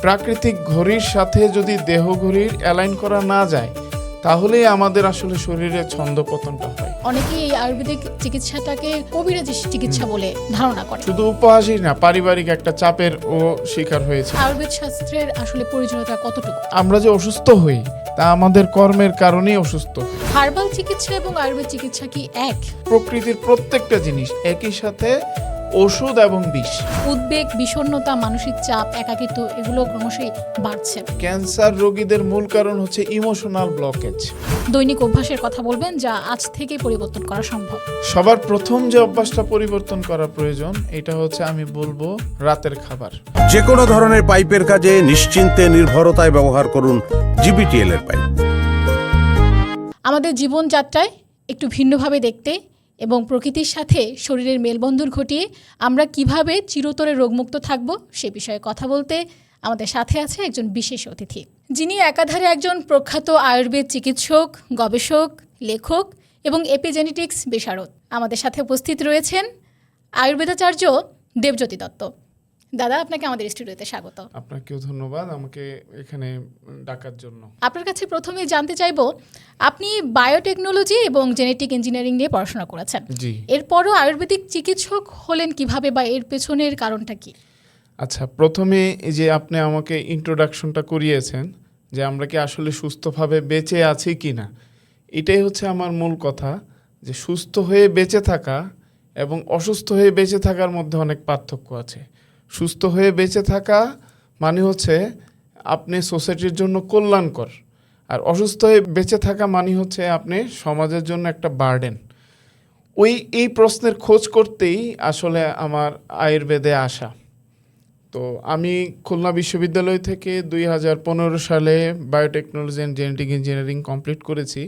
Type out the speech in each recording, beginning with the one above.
প্রাকৃতিক ঘড়ির সাথে যদি দেহ ঘড়ির অ্যালাইন করা না যায় তাহলেই আমাদের আসলে শরীরে ছন্দপতনটা হয়। অনেকেই এই আয়ুর্বেদিক চিকিৎসাটাকে কবিরাজি চিকিৎসা বলে ধারণা করে। শুধু উপহাসই না, পারিবারিক একটা চাপের ও শিকার হয়েছে। আয়ুর্বেদ শাস্ত্রের আসলে প্রয়োজনীয়তা কতটুকু? আমরা যে অসুস্থ হই তা আমাদের কর্মের কারণেই অসুস্থ হই। হার্বাল চিকিৎসা এবং আয়ুর্বেদ চিকিৎসা কি এক? প্রকৃতির প্রত্যেকটা জিনিস একই সাথে ওষুধ এবং বিষ। উদ্বেগ, বিষণ্ণতা, মানসিক চাপ, একাকিত্ব এগুলো ক্রমশই বাড়ছে। ক্যান্সার রোগীদের মূল কারণ হচ্ছে ইমোশনাল ব্লকেজ। দৈনিক অভ্যাসের কথা বলবেন যা আজ থেকেই পরিবর্তন করা সম্ভব। সবার প্রথম যে অভ্যাসটা পরিবর্তন করা প্রয়োজন এটা হচ্ছে আমি বলবো রাতের খাবার। যে কোনো ধরনের পাইপের কাজে নিশ্চিন্তে নির্ভরতায় ব্যবহার করুন জিবিটিএল এর পাইপ। আমাদের জীবনযাত্রায় একটু ভিন্নভাবে দেখতে এবং প্রকৃতির সাথে শরীরের মেলবন্ধন ঘটিয়ে আমরা কিভাবে চিরতরে রোগমুক্ত থাকব সে বিষয়ে কথা বলতে আমাদের সাথে আছে একজন বিশেষ অতিথি, যিনি একাধারে একজন প্রখ্যাত আয়ুর্বেদ চিকিৎসক, গবেষক, লেখক এবং এপিজেনেটিক্স বিশারদ। আমাদের সাথে উপস্থিত রয়েছেন আয়ুর্বেদাচার্য দেবজ্যোতি দত্ত। দাদা, আপনাকে আমাদের স্টুডিওতে স্বাগত। আপনাকেও ধন্যবাদ আমাকে এখানে ডাকার জন্য। আপনার কাছে প্রথমে জানতে চাইব, আপনি বায়োটেকনোলজি এবং জেনেটিক ইঞ্জিনিয়ারিং নিয়ে পড়াশোনা করেছেন। জি। এরপরও আয়ুর্বেদিক চিকিৎসক হলেন কিভাবে বা এর পেছনের কারণটা কি? আচ্ছা, প্রথমে এই যে আপনি আমাকে ইন্ট্রোডাকশনটা করিয়েছেন যে আমরা কি আসলে সুস্থভাবে বেঁচে আছি কি না, এটাই হচ্ছে আমার মূল কথা। যে সুস্থ হয়ে বেঁচে থাকা এবং অসুস্থ হয়ে বেঁচে থাকার মধ্যে অনেক পার্থক্য আছে। সুস্থ হয়ে বেঁচে থাকা মানে হচ্ছে আপনি সোসাইটির জন্য কল্যাণকর, আর অসুস্থ হয়ে বেঁচে থাকা মানে হচ্ছে আপনি সমাজের জন্য একটা বার্ডেন। এই প্রশ্নের খোঁজ করতেই আসলে আমার আয়ুর্বেদে আসা। তো আমি খুলনা বিশ্ববিদ্যালয় থেকে 2015 সালে biotechnology and genetic engineering complete করেছি,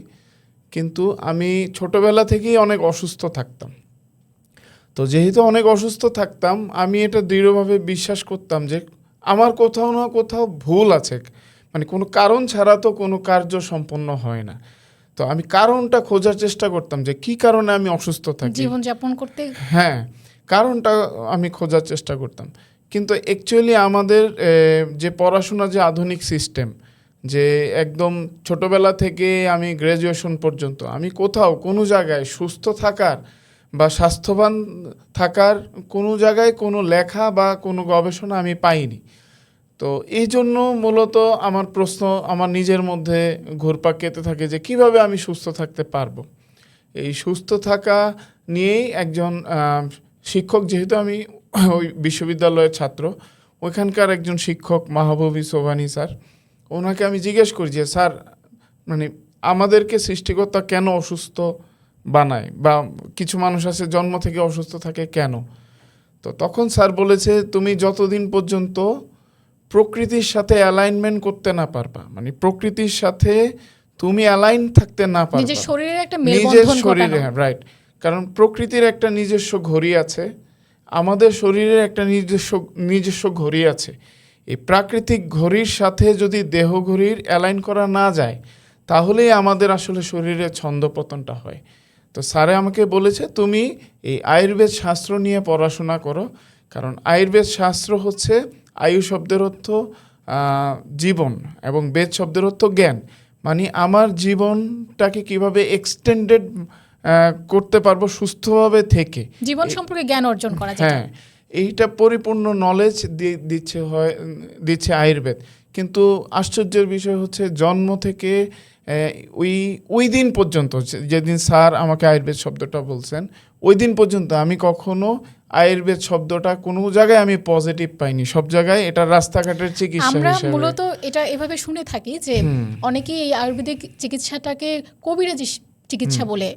কিন্তু আমি ছোটোবেলা থেকেই অনেক অসুস্থ থাকতাম। তো যেহেতু অনেক অসুস্থ থাকতাম, আমি এটা দৃঢ়ভাবে বিশ্বাস করতাম যে আমার কোথাও না কোথাও ভুল আছে, মানে কোনো কারণ ছাড়া তো কোনো কার্য সম্পন্ন হয় না। তো আমি কারণটা খোঁজার চেষ্টা করতাম যে কি কারণে আমি অসুস্থ থাকি, জীবনযাপন করতে। হ্যাঁ, কারণটা আমি খোঁজার চেষ্টা করতাম। কিন্তু অ্যাকচুয়ালি আমাদের যে পড়াশোনা, যে আধুনিক সিস্টেম, যে একদম ছোটোবেলা থেকে আমি গ্র্যাজুয়েশন পর্যন্ত আমি কোথাও কোনো জায়গায় সুস্থ থাকার বা স্বাস্থ্যবান থাকার কোনো জায়গায় কোনো লেখা বা কোনো গবেষণা আমি পাইনি। তো এই জন্য মূলত আমার প্রশ্ন আমার নিজের মধ্যে ঘুরপাক খেতে থাকে যে কিভাবে আমি সুস্থ থাকতে পারবো। এই সুস্থ থাকা নিয়েই একজন শিক্ষক, যেহেতু আমি ওই বিশ্ববিদ্যালয়ের ছাত্র, ওইখানকার একজন শিক্ষক মাহবুবী সোভানি স্যার, ওনাকে আমি জিজ্ঞেস করি যে স্যার, মানে আমাদেরকে সৃষ্টিকর্তা কেন অসুস্থ বানায়, বা কিছু মানুষ আছে জন্ম থেকে অসুস্থ থাকে কেন? তো তখন স্যার বলেছে, তুমি যতদিন পর্যন্ত প্রকৃতির সাথে অ্যালাইনমেন্ট করতে না পারবা, মানে প্রকৃতির সাথে তুমি অ্যালাইন থাকতে না পারবা, নিজের শরীরের একটা নিজের মেলবন্ধন শরীরে, রাইট। কারণ প্রকৃতির একটা নিজস্ব ঘড়ি আছে, আমাদের শরীরের একটা নিজস্ব ঘড়ি আছে। এই প্রাকৃতিক ঘড়ির সাথে যদি দেহ ঘড়ির অ্যালাইন করা না যায় তাহলেই আমাদের আসলে শরীরে ছন্দপতনটা হয়। তো স্যারে আমাকে বলেছে তুমি এই আয়ুর্বেদ শাস্ত্র নিয়ে পড়াশোনা করো, কারণ আয়ুর্বেদ শাস্ত্র হচ্ছে আয়ু শব্দের অর্থ জীবন এবং বেদ শব্দের অর্থ জ্ঞান, মানে আমার জীবনটাকে কিভাবে এক্সটেন্ডেড করতে পারবো সুস্থভাবে থেকে, জীবন সম্পর্কে জ্ঞান অর্জন করা যায়। হ্যাঁ, এইটা পরিপূর্ণ নলেজ দিচ্ছে আয়ুর্বেদ। কিন্তু আশ্চর্যের বিষয় হচ্ছে জন্ম থেকে ওই দিন পর্যন্ত, যেদিন স্যার আমাকে আয়ুর্বেদ শব্দটা বলছেন, ওই দিন পর্যন্ত আমি কখনো আয়ুর্বেদ শব্দটা কোনো জায়গায় আমি পজিটিভ পাইনি। সব জায়গায় এটা রাস্তাঘাটের চিকিৎসা আমরা হিসেবে। মূলত এটা এভাবে শুনে থাকি যে অনেকেই এই আয়ুর্বেদিক চিকিৎসাটাকে কবিরাজি চিকিৎসা বলে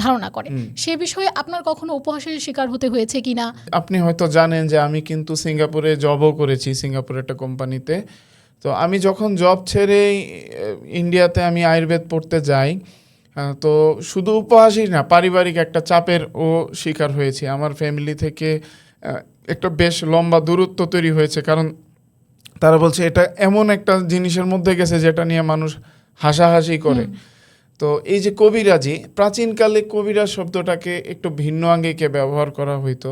ধারণা করে। সে বিষয়ে আপনার কখনো উপহাসের শিকার হতে হয়েছে কিনা? আপনি হয়তো জানেন যে আমি কিন্তু সিঙ্গাপুরে জবও করেছি, সিঙ্গাপুরের একটা কোম্পানিতে। তো আমি যখন জব ছেড়ে ইন্ডিয়াতে আমি আয়ুর্বেদ পড়তে যাই, তো শুধু উপহাসই না, পারিবারিক একটা চাপের ও শিকার হয়েছি। আমার ফ্যামিলি থেকে একটা বেশ লম্বা দূরত্ব তৈরি হয়েছে, কারণ তারা বলছে এটা এমন একটা জিনিসের মধ্যে গেছে যেটা নিয়ে মানুষ হাসাহাসি করে। তো এই যে কবিরাজি, প্রাচীনকালে কবিরাজ শব্দটাকে একটু ভিন্ন আঙ্গিকে ব্যবহার করা হইতো,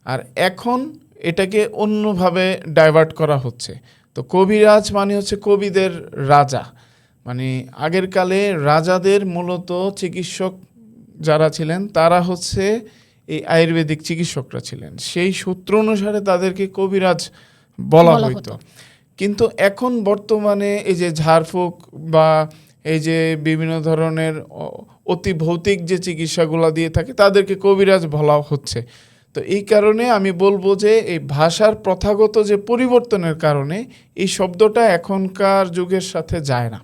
আর এখন এটাকে অন্যভাবে ডাইভার্ট করা হচ্ছে। তো কবিরাজ মানে হচ্ছে কবিদের রাজা, মানে আগের কালে রাজাদের মূলত চিকিৎসক যারা ছিলেন তারা হচ্ছে এই আয়ুর্বেদিক চিকিৎসকরা ছিলেন, সেই সূত্র অনুসারে তাদেরকে কবিরাজ বলা বলা হতো। হতো। কিন্তু এখন বর্তমানে এই যে ঝাড়ফুঁক বা এই যে বিভিন্ন ধরনের অতি ভৌতিক যে চিকিৎসাগুলো দিয়ে থাকে তাদেরকে কবিরাজ বলা হচ্ছে। তো এই কারণে আমি বলবো যে এই ভাষার প্রথাগত যে পরিবর্তনের কারণে এই শব্দটা এখনকার যুগের সাথে যায় না।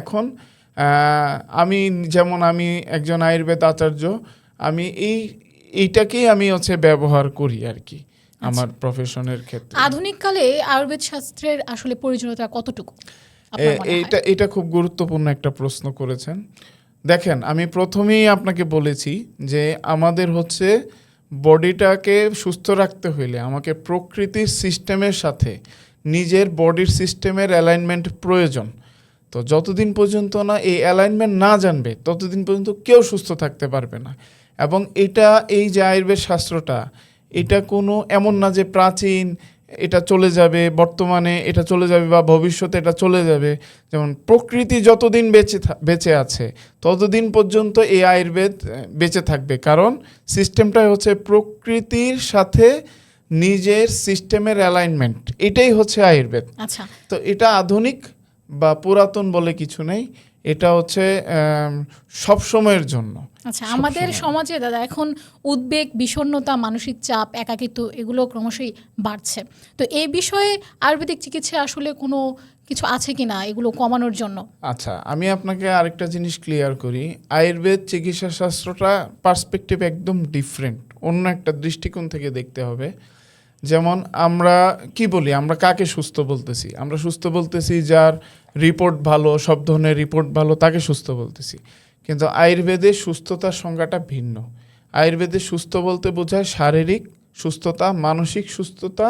এখন আমি একজন আয়ুর্বেদ আচার্য, আমি এইটাকেই আমি হচ্ছে ব্যবহার করি আর কি আমার প্রফেশনের ক্ষেত্রে। আধুনিক কালে আয়ুর্বেদ শাস্ত্রের আসলে প্রয়োজনীয়তা কতটুকু আপনার মনে হয়? এটা খুব গুরুত্বপূর্ণ একটা প্রশ্ন করেছেন। দেখেন, আমি প্রথমেই আপনাকে বলেছি যে আমাদের হচ্ছে বডিটাকে সুস্থ রাখতে হইলে আমাকে প্রকৃতির সিস্টেমের সাথে নিজের বডির সিস্টেমের অ্যালাইনমেন্ট প্রয়োজন। তো যতদিন পর্যন্ত না এই অ্যালাইনমেন্ট না জানবে ততদিন পর্যন্ত কেউ সুস্থ থাকতে পারবে না। এবং এই যে আয়ুর্বেদ শাস্ত্রটা, এটা কোনো এমন না যে প্রাচীন, এটা চলে যাবে, বর্তমানে এটা চলে যাবে বা ভবিষ্যতে এটা চলে যাবে। যেমন প্রকৃতি যতদিন বেঁচে আছে ততদিন পর্যন্ত এই আয়ুর্বেদ বেঁচে থাকবে, কারণ সিস্টেমটাই হচ্ছে প্রকৃতির সাথে নিজের সিস্টেমের অ্যালাইনমেন্ট, এটাই হচ্ছে আয়ুর্বেদ। আচ্ছা, তো এটা আধুনিক বা পুরাতন বলে কিছু নেই, এটা হচ্ছে সব সময়ের জন্য। আচ্ছা, আমাদের সমাজে দাদা এখন উদ্বেগ, বিষণ্ণতা, মানসিক চাপ, একাকিত্ব এগুলো ক্রমশই বাড়ছে। তো এই বিষয়ে আয়ুর্বেদিক চিকিৎসা আসলে কোনো কিছু আছে কিনা এগুলো কমানোর জন্য? আচ্ছা, আমি আপনাকে আরেকটা জিনিস ক্লিয়ার করি। আয়ুর্বেদ চিকিৎসা শাস্ত্রটা পার্সপেক্টিভ একদম ডিফারেন্ট, অন্য একটা দৃষ্টিকোণ থেকে দেখতে হবে। যেমন আমরা কি বলি, আমরা কাকে সুস্থ বলতেছি? আমরা সুস্থ বলতেছি যার রিপোর্ট ভালো, সব ধরনের রিপোর্ট ভালো, তাকে সুস্থ বলতেছি। কিন্তু আয়ুর্বেদের সুস্থতার সংজ্ঞাটা ভিন্ন। আয়ুর্বেদে সুস্থ বলতে বোঝায় শারীরিক সুস্থতা, মানসিক সুস্থতা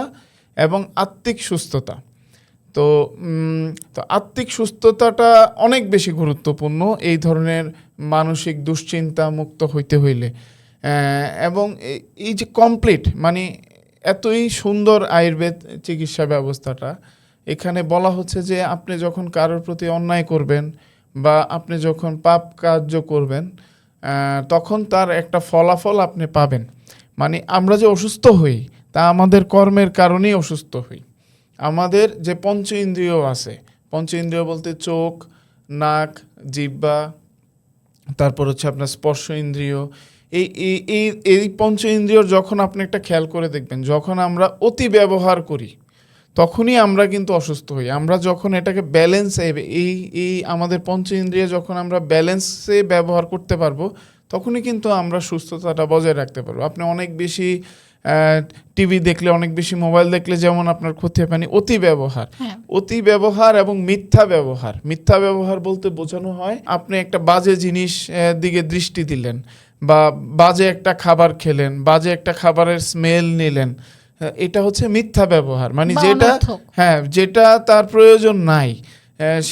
এবং আত্মিক সুস্থতা। তো আত্মিক সুস্থতাটা অনেক বেশি গুরুত্বপূর্ণ এই ধরনের মানসিক দুশ্চিন্তা মুক্ত হইতে হইলে। এবং এই যে কমপ্লিট, মানে এতই সুন্দর আয়ুর্বেদ চিকিৎসা ব্যবস্থাটা, এখানে বলা হচ্ছে যে আপনি যখন কারোর প্রতি অন্যায় করবেন বা আপনি যখন পাপ কার্য করবেন তখন তার একটা ফলাফল আপনি পাবেন। মানে আমরা যে অসুস্থ হই তা আমাদের কর্মের কারণেই অসুস্থ হই। আমাদের যে পঞ্চ ইন্দ্রিয় আছে, পঞ্চ ইন্দ্রিয় বলতে চোখ, নাক, জিহ্বা, তারপর হচ্ছে আপনার স্পর্শ ইন্দ্রিয়, এই পঞ্চ ইন্দ্রিয়র যখন আপনি একটা খেয়াল করে দেখবেন, যখন আমরা অতি ব্যবহার করি তখনই আমরা কিন্তু অসুস্থ হই। আমরা যখন এটাকে ব্যালেন্সে, এই আমাদের পঞ্চ ইন্দ্রিয় যখন আমরা ব্যালেন্সে ব্যবহার করতে পারবো তখনই কিন্তু আমরা সুস্থতাটা বজায় রাখতে পারবো। আপনি অনেক বেশি টিভি দেখলে, অনেক বেশি মোবাইল দেখলে যেমন আপনার ক্ষতি হয়, মানে অতি ব্যবহার। অতি ব্যবহার এবং মিথ্যা ব্যবহার। মিথ্যা ব্যবহার বলতে বোঝানো হয় আপনি একটা বাজে জিনিস দিকে দৃষ্টি দিলেন বা বাজে একটা খাবার খেলেন, বাজে একটা খাবারের স্মেল নিলেন, এটা হচ্ছে মিথ্যা ব্যবহার। মানে যেটা তার প্রয়োজন নাই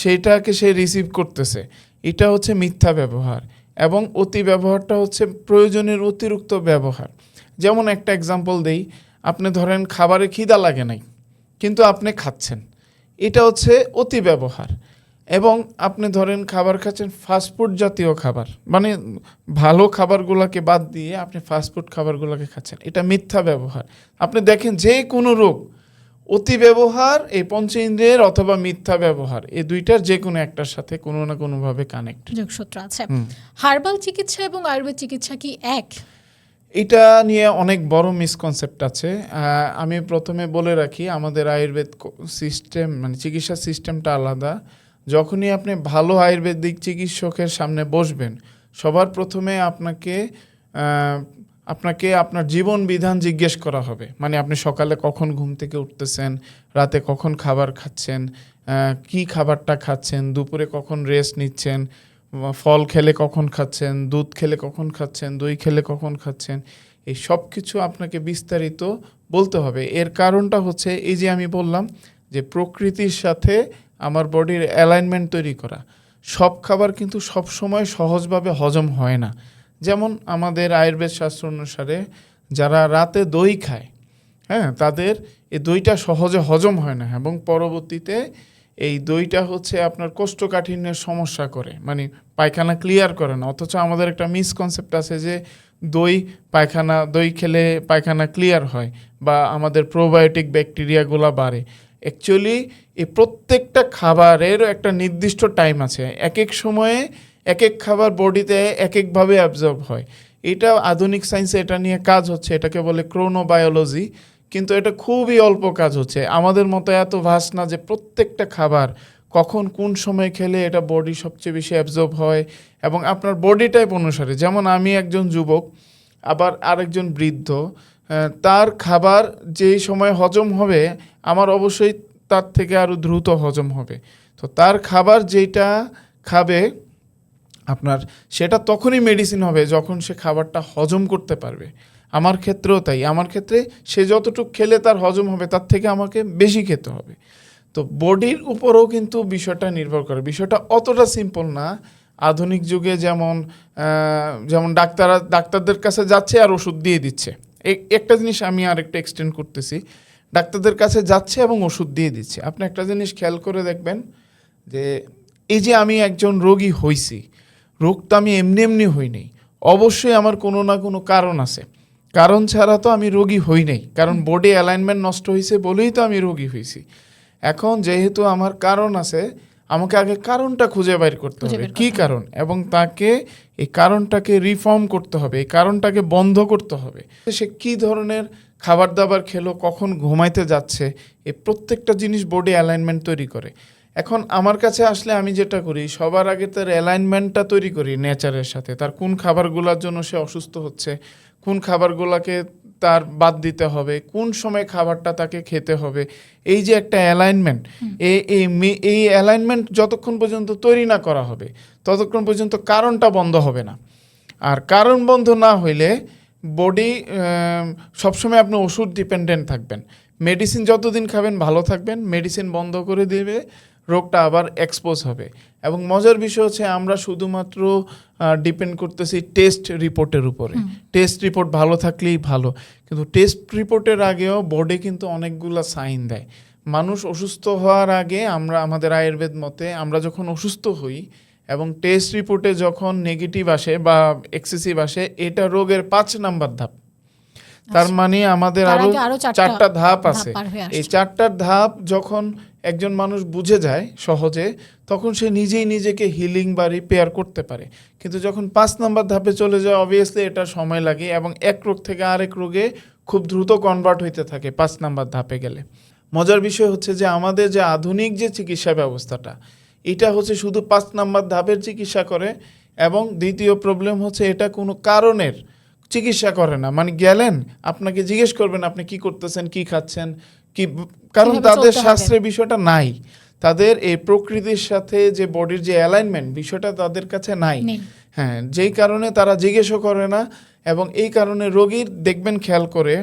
সেটাকে সে রিসিভ করতেছে, এটা হচ্ছে মিথ্যা ব্যবহার। এবং অতি ব্যবহারটা হচ্ছে প্রয়োজনের অতিরিক্ত ব্যবহার। যেমন একটা এক্সাম্পল দেই, আপনি ধরেন খাবারে খিদা লাগে নাই কিন্তু আপনি খাচ্ছেন, এটা হচ্ছে অতি ব্যবহার। এবং আপনি ধরেন খাবার খাচ্ছেন ফাস্টফুড জাতীয় খাবার, মানে ভালো খাবারগুলোকে বাদ দিয়ে আপনি ফাস্টফুড খাবারগুলোকে খাচ্ছেন, এটা মিথ্যা ব্যবহার। আপনি দেখেন যে কোনো রোগ অতি ব্যবহার, এই পঞ্চ ইন্দ্রিয়ের অথবা মিথ্যা ব্যবহার, এই দুইটার যে কোনো একটার সাথে কোনো না কোনোভাবে কানেক্ট, যোগসূত্র আছে। হার্বাল চিকিৎসা এবং আয়ুর্বেদ চিকিৎসা কি এক? এটা নিয়ে অনেক বড় মিসকনসেপ্ট আছে। আমি প্রথমে বলে রাখি, আমাদের আয়ুর্বেদ সিস্টেম, মানে চিকিৎসা সিস্টেমটা আলাদা। যখনই আপনি ভালো আয়ুর্বেদিক চিকিৎসকের সামনে বসবেন, সবার প্রথমে আপনাকে আপনার জীবন বিধান জিজ্ঞেস করা হবে। মানে আপনি সকালে কখন ঘুম থেকে উঠতেছেন, রাতে কখন খাবার খাচ্ছেন, কি খাবারটা খাচ্ছেন, দুপুরে কখন রেস্ট নিচ্ছেন, ফল খেলে কখন খাচ্ছেন, দুধ খেলে কখন খাচ্ছেন, দই খেলে কখন খাচ্ছেন, এই সব কিছু আপনাকে বিস্তারিত বলতে হবে। এর কারণটা হচ্ছে এই যে আমি বললাম যে প্রকৃতির সাথে আমার বডির অ্যালাইনমেন্ট তৈরি করা। সব খাবার কিন্তু সব সময় সহজভাবে হজম হয় না। যেমন আমাদের আয়ুর্বেদ শাস্ত্র অনুসারে যারা রাতে দই খায়, হ্যাঁ, তাদের এই দইটা সহজে হজম হয় না এবং পরবর্তীতে এই দইটা হচ্ছে আপনার কোষ্ঠকাঠিন্যের সমস্যা করে, মানে পায়খানা ক্লিয়ার করে না। অথচ আমাদের একটা মিসকনসেপ্ট আছে যে দই খেলে পায়খানা ক্লিয়ার হয় বা আমাদের প্রোবায়োটিক ব্যাকটেরিয়াগুলো বাড়ে। অ্যাকচুয়ালি এই প্রত্যেকটা খাবারের একটা নির্দিষ্ট টাইম আছে, এক এক সময়ে এক এক খাবার বডিতে এক একভাবে অ্যাবজর্ব হয়। এটা আধুনিক সায়েন্সে এটা নিয়ে কাজ হচ্ছে, এটাকে বলে ক্রোনোবায়োলজি, কিন্তু এটা খুবই অল্প কাজ হচ্ছে। আমাদের মতো এত ভাস্ট না যে প্রত্যেকটা খাবার কখন কোন সময় খেলে এটা বডি সবচেয়ে বেশি অ্যাবজর্ব হয় এবং আপনার বডি টাইপ অনুসারে। যেমন আমি একজন যুবক, আবার আরেকজন বৃদ্ধ, তার খাবার যেই সময় হজম হবে আমার অবশ্যই তার থেকে আরও দ্রুত হজম হবে। তো তার খাবার যেটা খাবে আপনার, সেটা তখনই মেডিসিন হবে যখন সে খাবারটা হজম করতে পারবে। আমার ক্ষেত্রেও তাই, আমার ক্ষেত্রে সে যতটুকু খেলে তার হজম হবে তার থেকে আমাকে বেশি খেতে হবে। তো বডির উপরেও কিন্তু বিষয়টা নির্ভর করে। বিষয়টা অতটা সিম্পল না। আধুনিক যুগে যেমন ডাক্তারদের কাছে যাচ্ছে আর ওষুধ দিয়ে দিচ্ছে। একটা জিনিস আমি আরেকটা এক্সটেন্ড করতেছি, ডাক্তারদের কাছে যাচ্ছে এবং ওষুধ দিয়ে দিচ্ছে। আপনি একটা জিনিস খেয়াল করে দেখবেন যে এই যে আমি একজন রোগী হইছি, রোগটা আমি এমনি এমনি হই নাই, অবশ্যই আমার কোনো না কোনো কারণ আছে। কারণ ছাড়া তো আমি রোগী হই নাই, কারণ বডি অ্যালাইনমেন্ট নষ্ট হয়েছে বলেই তো আমি রোগী হয়েছি। এখন যেহেতু আমার কারণ আছে, আমাকে আগে কারণটা খুঁজে বের করতে হবে, কি কারণ, এবং তাকে এই কারণটাকে রিফর্ম করতে হবে, এই কারণটাকে বন্ধ করতে হবে। সে কি ধরনের খাবার দাবার খেলো, কখন ঘুমাইতে যাচ্ছে, এই প্রত্যেকটা জিনিস বডি অ্যালাইনমেন্ট তৈরি করে। এখন আমার কাছে আসলে আমি যেটা করি, সবার আগে তার অ্যালাইনমেন্টটা তৈরি করি নেচারের সাথে। তার কোন খাবারগুলোর জন্য সে অসুস্থ হচ্ছে, কোন খাবারগুলোকে তার বাদ দিতে হবে, কোন সময় খাবারটা তাকে খেতে হবে। এই যে একটা অ্যালাইনমেন্ট, এই অ্যালাইনমেন্ট যতক্ষণ পর্যন্ত তৈরি না করা হবে ততক্ষণ পর্যন্ত কারণটা বন্ধ হবে না। আর কারণ বন্ধ না হইলে বডি সবসময় আপনি ওষুধ ডিপেন্ডেন্ট থাকবেন। মেডিসিন যতদিন খাবেন ভালো থাকবেন, মেডিসিন বন্ধ করে দেবে, রোগটা আবার এক্সপোজ হবে। এবং মজার বিষয় হচ্ছে আমরা শুধুমাত্র ডিপেন্ড করতেছি টেস্ট রিপোর্টের উপরে। টেস্ট রিপোর্ট ভালো থাকলেই ভালো, কিন্তু টেস্ট রিপোর্টের আগেও বডি কিন্তু অনেকগুলো সাইন দেয়। মানুষ অসুস্থ হওয়ার আগে আমাদের আয়ুর্বেদ মতে আমরা যখন অসুস্থ হই এবং টেস্ট রিপোর্টে যখন নেগেটিভ আসে বা এক্সেসিভ আসে, এটা রোগের 5 নাম্বার ধাপ। তার মানে আমাদের আরো 4টা ধাপ আছে। এই 4টার ধাপ যখন একজন মানুষ বুঝে যায় সহজে, তখন সে নিজেই নিজেকে হিলিং বা রিপেয়ার করতে পারে। কিন্তু যখন 5 নাম্বার ধাপে চলে যায়, অবভিয়াসলি এটা সময় লাগে এবং এক রোগ থেকে আরেক রোগে খুব দ্রুত কনভার্ট হইতে থাকে 5 নাম্বার ধাপে গেলে। মজার বিষয় হচ্ছে যে আমাদের যে আধুনিক যে চিকিৎসা ব্যবস্থাটা, এটা হচ্ছে শুধু 5 নাম্বার ধাপের চিকিৎসা করে। এবং দ্বিতীয় প্রবলেম হচ্ছে এটা কোনো কারণের চিকিৎসা করে না। মানে গেলেন, আপনাকে জিজ্ঞেস করবেন আপনি কি করতেছেন, কি খাচ্ছেন, কি, কারণ তাদের শাস্ত্রে বিষয়টা নাই। তাদের এই প্রকৃতির সাথে যে বডির যে অ্যালাইনমেন্ট বিষয়টা তাদের কাছে নাই। হ্যাঁ, যেই কারণে তারা জিজ্ঞেসও করে না। এবং এই কারণে রোগীর দেখবেন খেয়াল করে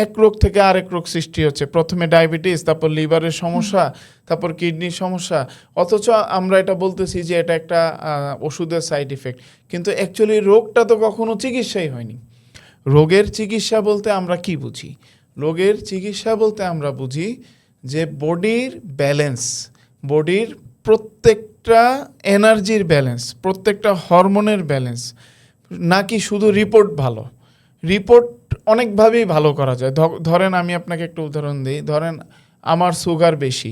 এক রোগ থেকে আরেক রোগ সৃষ্টি হচ্ছে। প্রথমে ডায়াবেটিস, তারপর লিভারের সমস্যা, তারপর কিডনির সমস্যা। অথচ আমরা এটা বলতেছি যে এটা একটা ওষুধের সাইড ইফেক্ট, কিন্তু অ্যাকচুয়ালি রোগটা তো কখনো চিকিৎসাই হয়নি। রোগের চিকিৎসা বলতে আমরা কি বুঝি? রোগের চিকিৎসা বলতে আমরা বুঝি যে বডির ব্যালেন্স, বডির প্রত্যেকটা এনার্জির ব্যালেন্স, প্রত্যেকটা হরমোনের ব্যালেন্স, নাকি শুধু রিপোর্ট ভালো। রিপোর্ট অনেকভাবেই ভালো করা যায়। ধরেন আমি আপনাকে একটা উদাহরণ দিই। ধরেন আমার সুগার বেশি,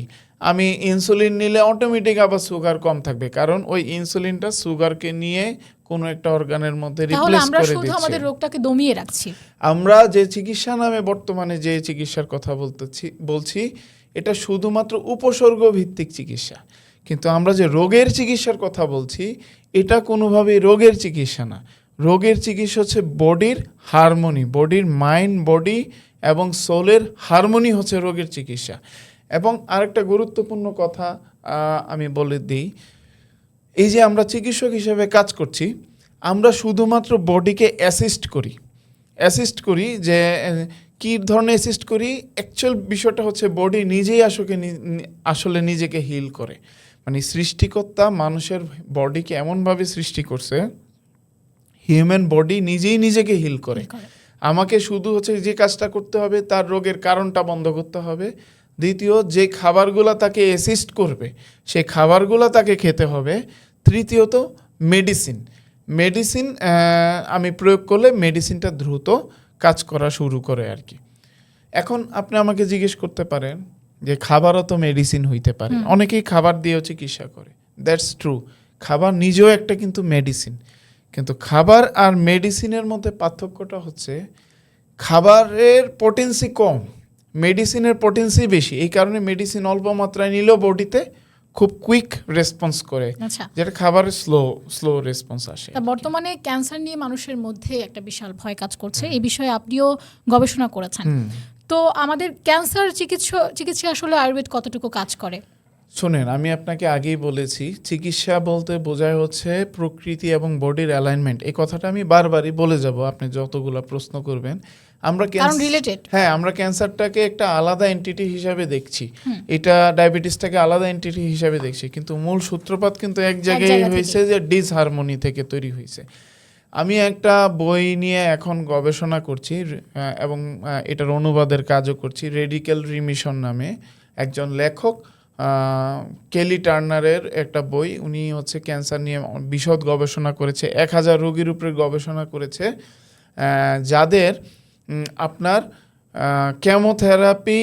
আমি ইনসুলিন নিলে অটোমেটিক আবার সুগার কম থাকবে, কারণ ওই ইনসুলিনটা সুগারকে নিয়ে কোনো একটা অর্গানের মধ্যে রিপ্লেস করে দিচ্ছে। আমাদের রোগটাকে দমিয়ে রাখছি। আমরা যে চিকিৎসা নামে বর্তমানে যে চিকিৎসার কথা বলছি, এটা শুধুমাত্র উপসর্গ ভিত্তিক চিকিৎসা। কিন্তু আমরা যে রোগের চিকিৎসার কথা বলছি, এটা কোনোভাবেই রোগের চিকিৎসা না। রোগের চিকিৎসা হচ্ছে বডির হারমোনি, বডির মাইন্ড, বডি এবং সোলের হারমোনি হচ্ছে রোগের চিকিৎসা। এবং আরেকটা গুরুত্বপূর্ণ কথা আমি বলে দিই, এই যে আমরা চিকিৎসক হিসেবে কাজ করছি, আমরা শুধুমাত্র বডিকে অ্যাসিস্ট করি। যে কী ধরনের অ্যাসিস্ট করি? অ্যাকচুয়াল বিষয়টা হচ্ছে বডি নিজেই আসলে নিজেকে হিল করে। মানে সৃষ্টিকর্তা মানুষের বডিকে এমনভাবে সৃষ্টি করছে, হিউম্যান বডি নিজেই নিজেকে হিল করে। আমাকে শুধু হচ্ছে যে কাজটা করতে হবে, তার রোগের কারণটা বন্ধ করতে হবে। দ্বিতীয়, যে খাবারগুলো তাকে অ্যাসিস্ট করবে সেই খাবারগুলো তাকে খেতে হবে। তৃতীয়ত, মেডিসিন আমি প্রয়োগ করলে মেডিসিনটা দ্রুত কাজ করা শুরু করে আর কি। এখন আপনি আমাকে জিজ্ঞেস করতে পারেন যে খাবারও তো মেডিসিন হইতে পারে, অনেকেই খাবার দিয়েও চিকিৎসা করে। দ্যাটস ট্রু, খাবার নিজেও একটা কিন্তু মেডিসিন। কিন্তু খাবার আর মেডিসিনের মধ্যে পার্থক্যটা হচ্ছে খাবারের পোটেন্সি কম, মেডিসিনের পোটেন্সি বেশি। এই কারণে মেডিসিন অল্প মাত্রায় নিলেও বডিতে খুব কুইক রেসপন্স করে, আচ্ছা, যেটা খাবারের স্লো রেসপন্স আসে। তা বর্তমানে ক্যান্সার নিয়ে মানুষের মধ্যে একটা বিশাল ভয় কাজ করছে, এই বিষয়ে আপনিও গবেষণা করেছেন। তো আমাদের ক্যান্সার চিকিৎসা আসলে আয়ুর্বেদ কতটুকু কাজ করে? শোনেন, আমি আপনাকে আগেই বলেছি, চিকিৎসা বলতে বোঝায় হচ্ছে প্রকৃতি এবং বডির অ্যালাইনমেন্ট। এই কথাটা আমি বারবারই বলে যাব আপনি যতগুলো প্রশ্ন করবেন। আমরা কারণ রিলেটেড। হ্যাঁ, আমরা ক্যান্সারটাকে একটা আলাদা এন্টিটি হিসাবে দেখছি, এটা ডায়াবেটিসটাকে আলাদা এন্টিটি হিসাবে দেখছি, কিন্তু মূল সূত্রপাত কিন্তু এক জায়গায় হয়েছে, যে ডিসহারমোনি থেকে তৈরি হয়েছে। আমি একটা বই নিয়ে এখন গবেষণা করছি এবং এটার অনুবাদের কাজও করছি। রেডিক্যাল রিমিশন নামে একজন লেখক, কেলি টার্নারের একটা বই। উনি হচ্ছে ক্যান্সার নিয়ে বিশদ গবেষণা করেছে, 1000 রোগীর উপরে গবেষণা করেছে, যাদের আপনার কেমোথেরাপি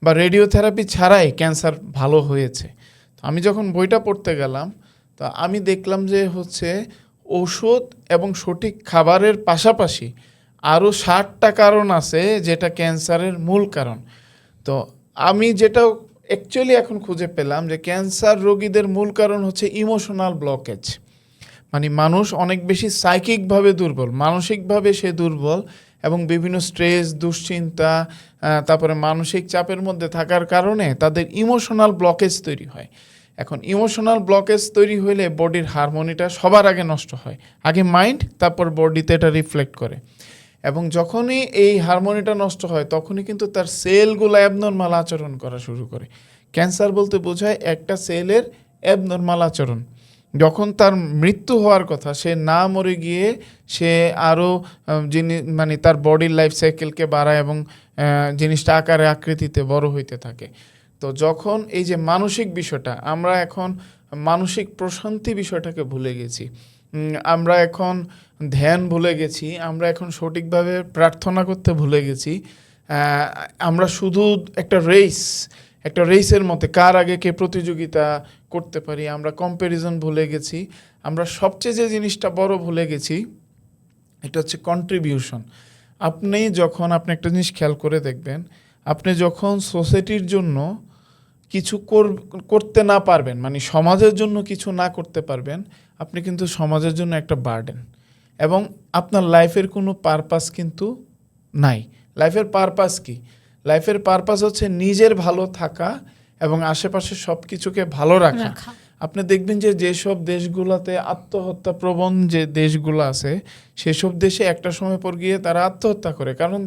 বা রেডিওথেরাপি ছাড়াই ক্যান্সার ভালো হয়েছে। তো আমি যখন বইটা পড়তে গেলাম, তো আমি দেখলাম যে হচ্ছে ওষুধ এবং সঠিক খাবারের পাশাপাশি আরও 60টা কারণ আছে যেটা ক্যান্সারের মূল কারণ। তো আমি যেটা অ্যাকচুয়ালি এখন খুঁজে পেলাম যে ক্যান্সার রোগীদের মূল কারণ হচ্ছে ইমোশনাল ব্লকেজ। মানে মানুষ অনেক বেশি সাইকিকভাবে দুর্বল, মানসিকভাবে সে দুর্বল, এবং বিভিন্ন স্ট্রেস, দুশ্চিন্তা, তারপরে মানসিক চাপের মধ্যে থাকার কারণে তাদের ইমোশনাল ব্লকেজ তৈরি হয়। এখন ইমোশনাল ব্লকেজ তৈরি হলে বডির হারমোনিটা সবার আগে নষ্ট হয়, আগে মাইন্ড, তারপর বডিতে এটা রিফ্লেক্ট করে। এবং যখনই এই হারমোনিটা নষ্ট হয় তখনই কিন্তু তার সেলগুলো অ্যাবনর্মাল আচরণ করা শুরু করে। ক্যান্সার বলতে বোঝায় একটা সেলের অ্যাবনর্মাল আচরণ। যখন তার মৃত্যু হওয়ার কথা, সে না মরে গিয়ে সে আরও মানে তার বডির লাইফ সাইকেলকে বাড়ায় এবং জিনিসটা আকারে আকৃতিতে বড় হইতে থাকে। তো যখন এই যে মানসিক বিষয়টা, আমরা এখন মানসিক প্রশান্তি বিষয়টাকে ভুলে গেছি, আমরা এখন ধ্যান ভুলে গেছি, আমরা এখন সঠিকভাবে প্রার্থনা করতে ভুলে গেছি। আমরা শুধু একটা রেসের মধ্যে কার আগে কে প্রতিযোগিতা করতে পারি, আমরা কম্প্যারিজন ভুলে গেছি। আমরা সবচেয়ে যে জিনিসটা বড় ভুলে গেছি, এটা হচ্ছে কন্ট্রিবিউশন। আপনি একটা জিনিস খেয়াল করে দেখবেন, আপনি যখন সোসাইটির জন্য কিছু করতে না পারবেন, মানে সমাজের জন্য কিছু না করতে পারবেন, আপনি কিন্তু সমাজের জন্য একটা বার্ডেন, এবং আপনার লাইফের কোনো পারপাস কিন্তু নাই। লাইফের পারপাস কি? লাইফের পারপাস হচ্ছে নিজের ভালো থাকা এবং আশেপাশের সব কিছুকে ভালো রাখা। আপনি দেখবেন যে যেসব দেশগুলোতে আত্মহত্যা প্রবণ যে দেশগুলো আছে, সেসব দেশে একটা সময় পর গিয়ে তারা আত্মহত্যা করে, কারণ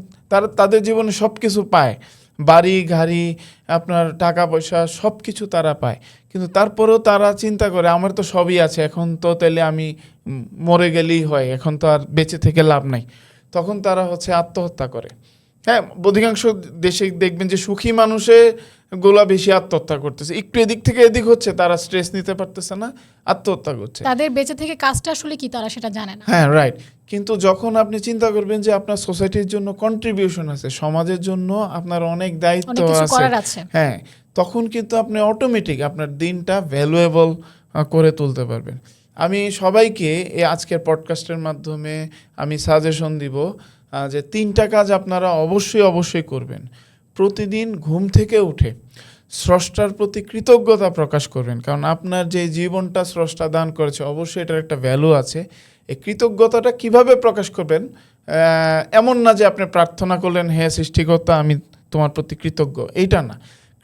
তাদের জীবনে সব কিছু পায়, বাড়ি গাড়ি, আপনার টাকা পয়সা সব কিছু তারা পায়, কিন্তু তারপরেও তারা চিন্তা করে আমার তো সবই আছে, এখন তো তাহলে আমি মরে গেলেই হয়, এখন তো আর বেঁচে থেকে লাভ নাই। তখন তারা হচ্ছে আত্মহত্যা করে। হ্যাঁ, অধিকাংশ দেশে দেখবেন যে সুখী মানুষে গোলা বেশি আত্মহত্যা করতেছে, একটু এদিক থেকে এদিক হচ্ছে, তারা স্ট্রেস নিতে পারতেছে না, আত্মহত্যা করছে। তাদের বেঁচে থেকে কাজটা আসলে কি তারা সেটা জানে না। হ্যাঁ, রাইট। কিন্তু যখন আপনি চিন্তা করবেন যে আপনার সোসাইটির জন্য কন্ট্রিবিউশন আছে, সমাজের জন্য আপনার অনেক দায়িত্ব আছে, হ্যাঁ, তখন কিন্তু আপনি অটোমেটিক আপনার দিনটা ভ্যালুয়েবল করে তুলতে পারবেন। আমি সবাইকে এই আজকের পডকাস্টের মাধ্যমে আমি সাজেশন দিব যে 3টা কাজ আপনারা অবশ্যই করবেন। প্রতিদিন ঘুম থেকে উঠে স্রষ্টার প্রতি কৃতজ্ঞতা প্রকাশ করবেন, কারণ আপনার যে জীবনটা স্রষ্টা দান করেছে, অবশ্যই এটার একটা ভ্যালু আছে। এই কৃতজ্ঞতাটা কিভাবে প্রকাশ করবেন? এমন না যে আপনি প্রার্থনা করলেন, হে সৃষ্টিকর্তা আমি তোমার প্রতি কৃতজ্ঞ, এইটা না।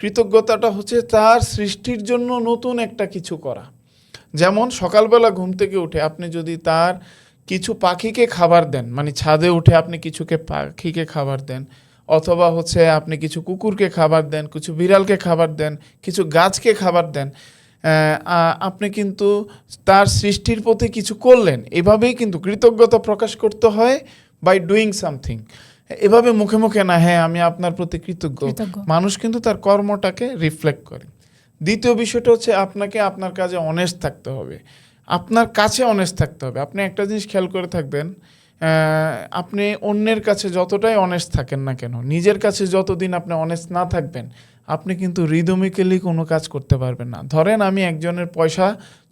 কৃতজ্ঞতাটা হচ্ছে তার সৃষ্টির জন্য নতুন একটা কিছু করা। যেমন সকালবেলা ঘুম থেকে উঠে আপনি যদি তার কিছু পাখিকে খাবার দেন, মানে ছাদে উঠে আপনি পাখিকে খাবার দেন, অথবা হচ্ছে আপনি কিছু কুকুরকে খাবার দেন, কিছু বিড়ালকে খাবার দেন, কিছু গাছকে খাবার দেন, আপনি কিন্তু তার সৃষ্টির প্রতি কিছু করলেন। এভাবেই কিন্তু কৃতজ্ঞতা প্রকাশ করতে হয় বাই ডুইং সামথিং। এভাবে মুখে মুখে না, হ্যাঁ আমি আপনার প্রতি কৃতজ্ঞ, মানুষ কিন্তু তার কর্মটাকে রিফ্লেক্ট করে। দ্বিতীয় বিষয়টা হচ্ছে আপনাকে আপনার কাজে অনেস্ট থাকতে হবে, আপনার কাছে অনেস্ট থাকতে হবে। আপনি একটা জিনিস খেয়াল করে থাকবেন, আপনি অন্যের কাছে যতটাই অনেস্ট থাকেন না কেন, নিজের কাছে যতদিন আপনি অনেস্ট না থাকবেন, আপনি কিন্তু রিদমিক্যালি কোনো কাজ করতে পারবেন না। ধরেন আমি একজনের পয়সা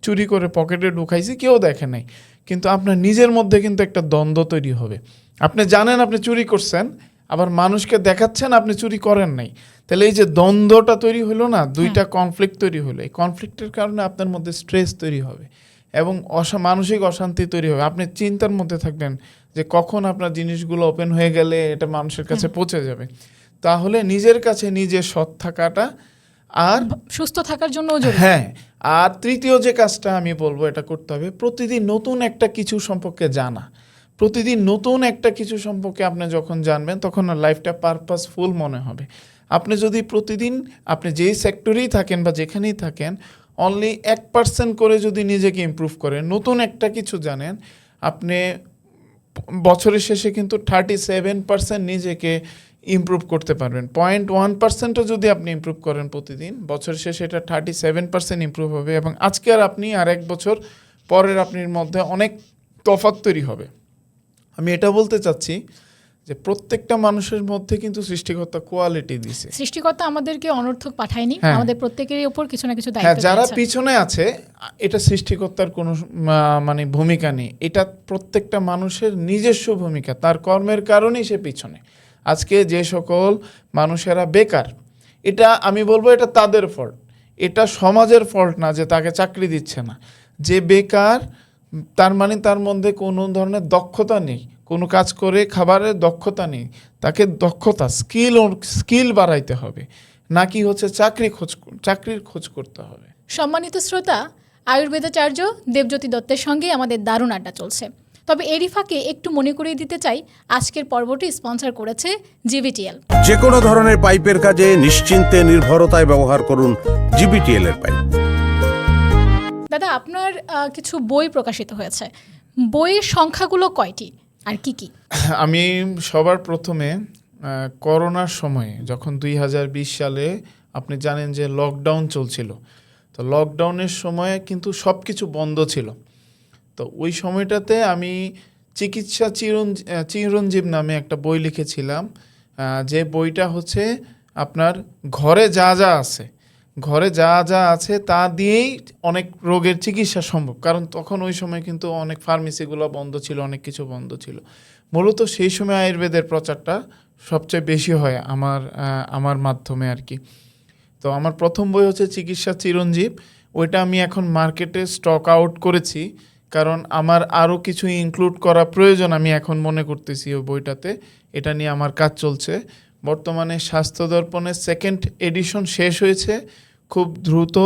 চুরি করে পকেটে ঢুকাইছি, কেউ দেখে নাই, কিন্তু আপনার নিজের মধ্যে কিন্তু একটা দ্বন্দ্ব তৈরি হবে। আপনি জানেন আপনি চুরি করছেন, আবার মানুষকে দেখাচ্ছেন আপনি চুরি করেন নাই। তাহলে এই যে দ্বন্দ্বটা তৈরি হলো না, দুইটা কনফ্লিক্ট তৈরি হলো, এই কনফ্লিক্টের কারণে আপনার মধ্যে স্ট্রেস তৈরি হবে এবং মানসিক অশান্তি তৈরি হবে। আপনি চিন্তার মধ্যে থাকবেন যে কখন আপনার জিনিসগুলো ওপেন হয়ে গেলে এটা মানুষের কাছে পৌঁছে যাবে। তাহলে নিজের কাছে নিজে সৎ থাকাটা আর সুস্থ থাকার জন্য, হ্যাঁ, আর তৃতীয় যে কাজটা আমি বলবো এটা করতে হবে, প্রতিদিন নতুন একটা কিছু সম্পর্কে জানা। প্রতিদিন নতুন একটা কিছু সম্পর্কে আপনি যখন জানবেন তখন লাইফটা পারপাসফুল মনে হবে। আপনি যদি প্রতিদিন আপনি যেই সেক্টরেই থাকেন বা যেখানেই থাকেন অনলি 1% করে যদি নিজেকে ইমপ্রুভ করেন, নতুন একটা কিছু জানেন, আপনি বছরের শেষে কিন্তু 37% নিজেকে ইমপ্রুভ করতে পারবেন। 0.1%ও যদি আপনি ইমপ্রুভ করেন প্রতিদিন, বছরের শেষে এটা 37% ইমপ্রুভ হবে এবং আজকে আর আপনি আর 1 বছর পরের আপনার মধ্যে অনেক তফাৎ তৈরি হবে। আমি এটা বলতে চাচ্ছি যে প্রত্যেকটা মানুষের মধ্যে কিন্তু সৃষ্টিকর্তা কোয়ালিটি দিছে। সৃষ্টিকর্তা আমাদেরকে অনর্থক পাঠায়নি, হ্যাঁ। আমাদের প্রত্যেকেরই উপর কিছু না কিছু হ্যাঁ, দায়িত্ব যারা দিয়েছেন। পিছনে আছে এটা সৃষ্টিকর্তার কোনো মানে ভূমিকা নেই, এটা প্রত্যেকটা মানুষের নিজস্ব ভূমিকা, তার কর্মের কারণেই সে পিছনে। আজকে যে সকল মানুষেরা বেকার, এটা আমি বলবো এটা তাদের ফল্ট, এটা সমাজের ফল্ট না যে তাকে চাকরি দিচ্ছে না। যে বেকার তার মানে তার মধ্যে কোনো ধরনের দক্ষতা নেই, কোনো কাজ করে খাবারের দক্ষতা নেই, তাকে দক্ষতা স্কিল বাড়াইতে হবে, নাকি হচ্ছে চাকরির খোঁজ করতে হবে। সম্মানিত শ্রোতা, আয়ুর্বেদাচার্য দেবজ্যোতি দত্তের সঙ্গে আমাদের দারুণ আড্ডা চলছে। তবে এরই ফাঁকে একটু মনে করিয়ে দিতে চাই, আজকের পর্বটি স্পন্সর করেছে জিবিটিএল। যে কোনো ধরনের পাইপের কাজে নিশ্চিন্তে নির্ভরতায় ব্যবহার করুন জিবিটিএল এর পাইপ। দাদা, আপনার কিছু বই প্রকাশিত হয়েছে, বইয়ের সংখ্যাগুলো কয়টি আর কি কি? আমি সবার প্রথমে করোনার সময়ে যখন 2020 সালে আপনি জানেন যে লকডাউন চলছিল, তো লকডাউনের সময় কিন্তু সব কিছু বন্ধ ছিল। তো ওই সময়টাতে আমি চিকিৎসা চিরঞ্জীব নামে একটা বই লিখেছিলাম, যে বইটা হচ্ছে আপনার ঘরে যা যা আছে তা দিয়েই অনেক রোগের চিকিৎসা সম্ভব। কারণ তখন ওই সময় কিন্তু অনেক ফার্মেসিগুলো বন্ধ ছিল, অনেক কিছু বন্ধ ছিল। মূলত সেই সময় আয়ুর্বেদের প্রচারটা সবচেয়ে বেশি হয় আমার মাধ্যমে আর কি। তো আমার প্রথম বই হচ্ছে চিকিৎসা চিরঞ্জীব, ওইটা আমি এখন মার্কেটে স্টক আউট করেছি, কারণ আমার আরও কিছু ইনক্লুড করা প্রয়োজন আমি এখন মনে করতেছি ওই বইটাতে। এটা নিয়ে আমার কাজ চলছে। বর্তমানে স্বাস্থ্য দর্পণের 2nd এডিশন শেষ হয়েছে, খুব দ্রুত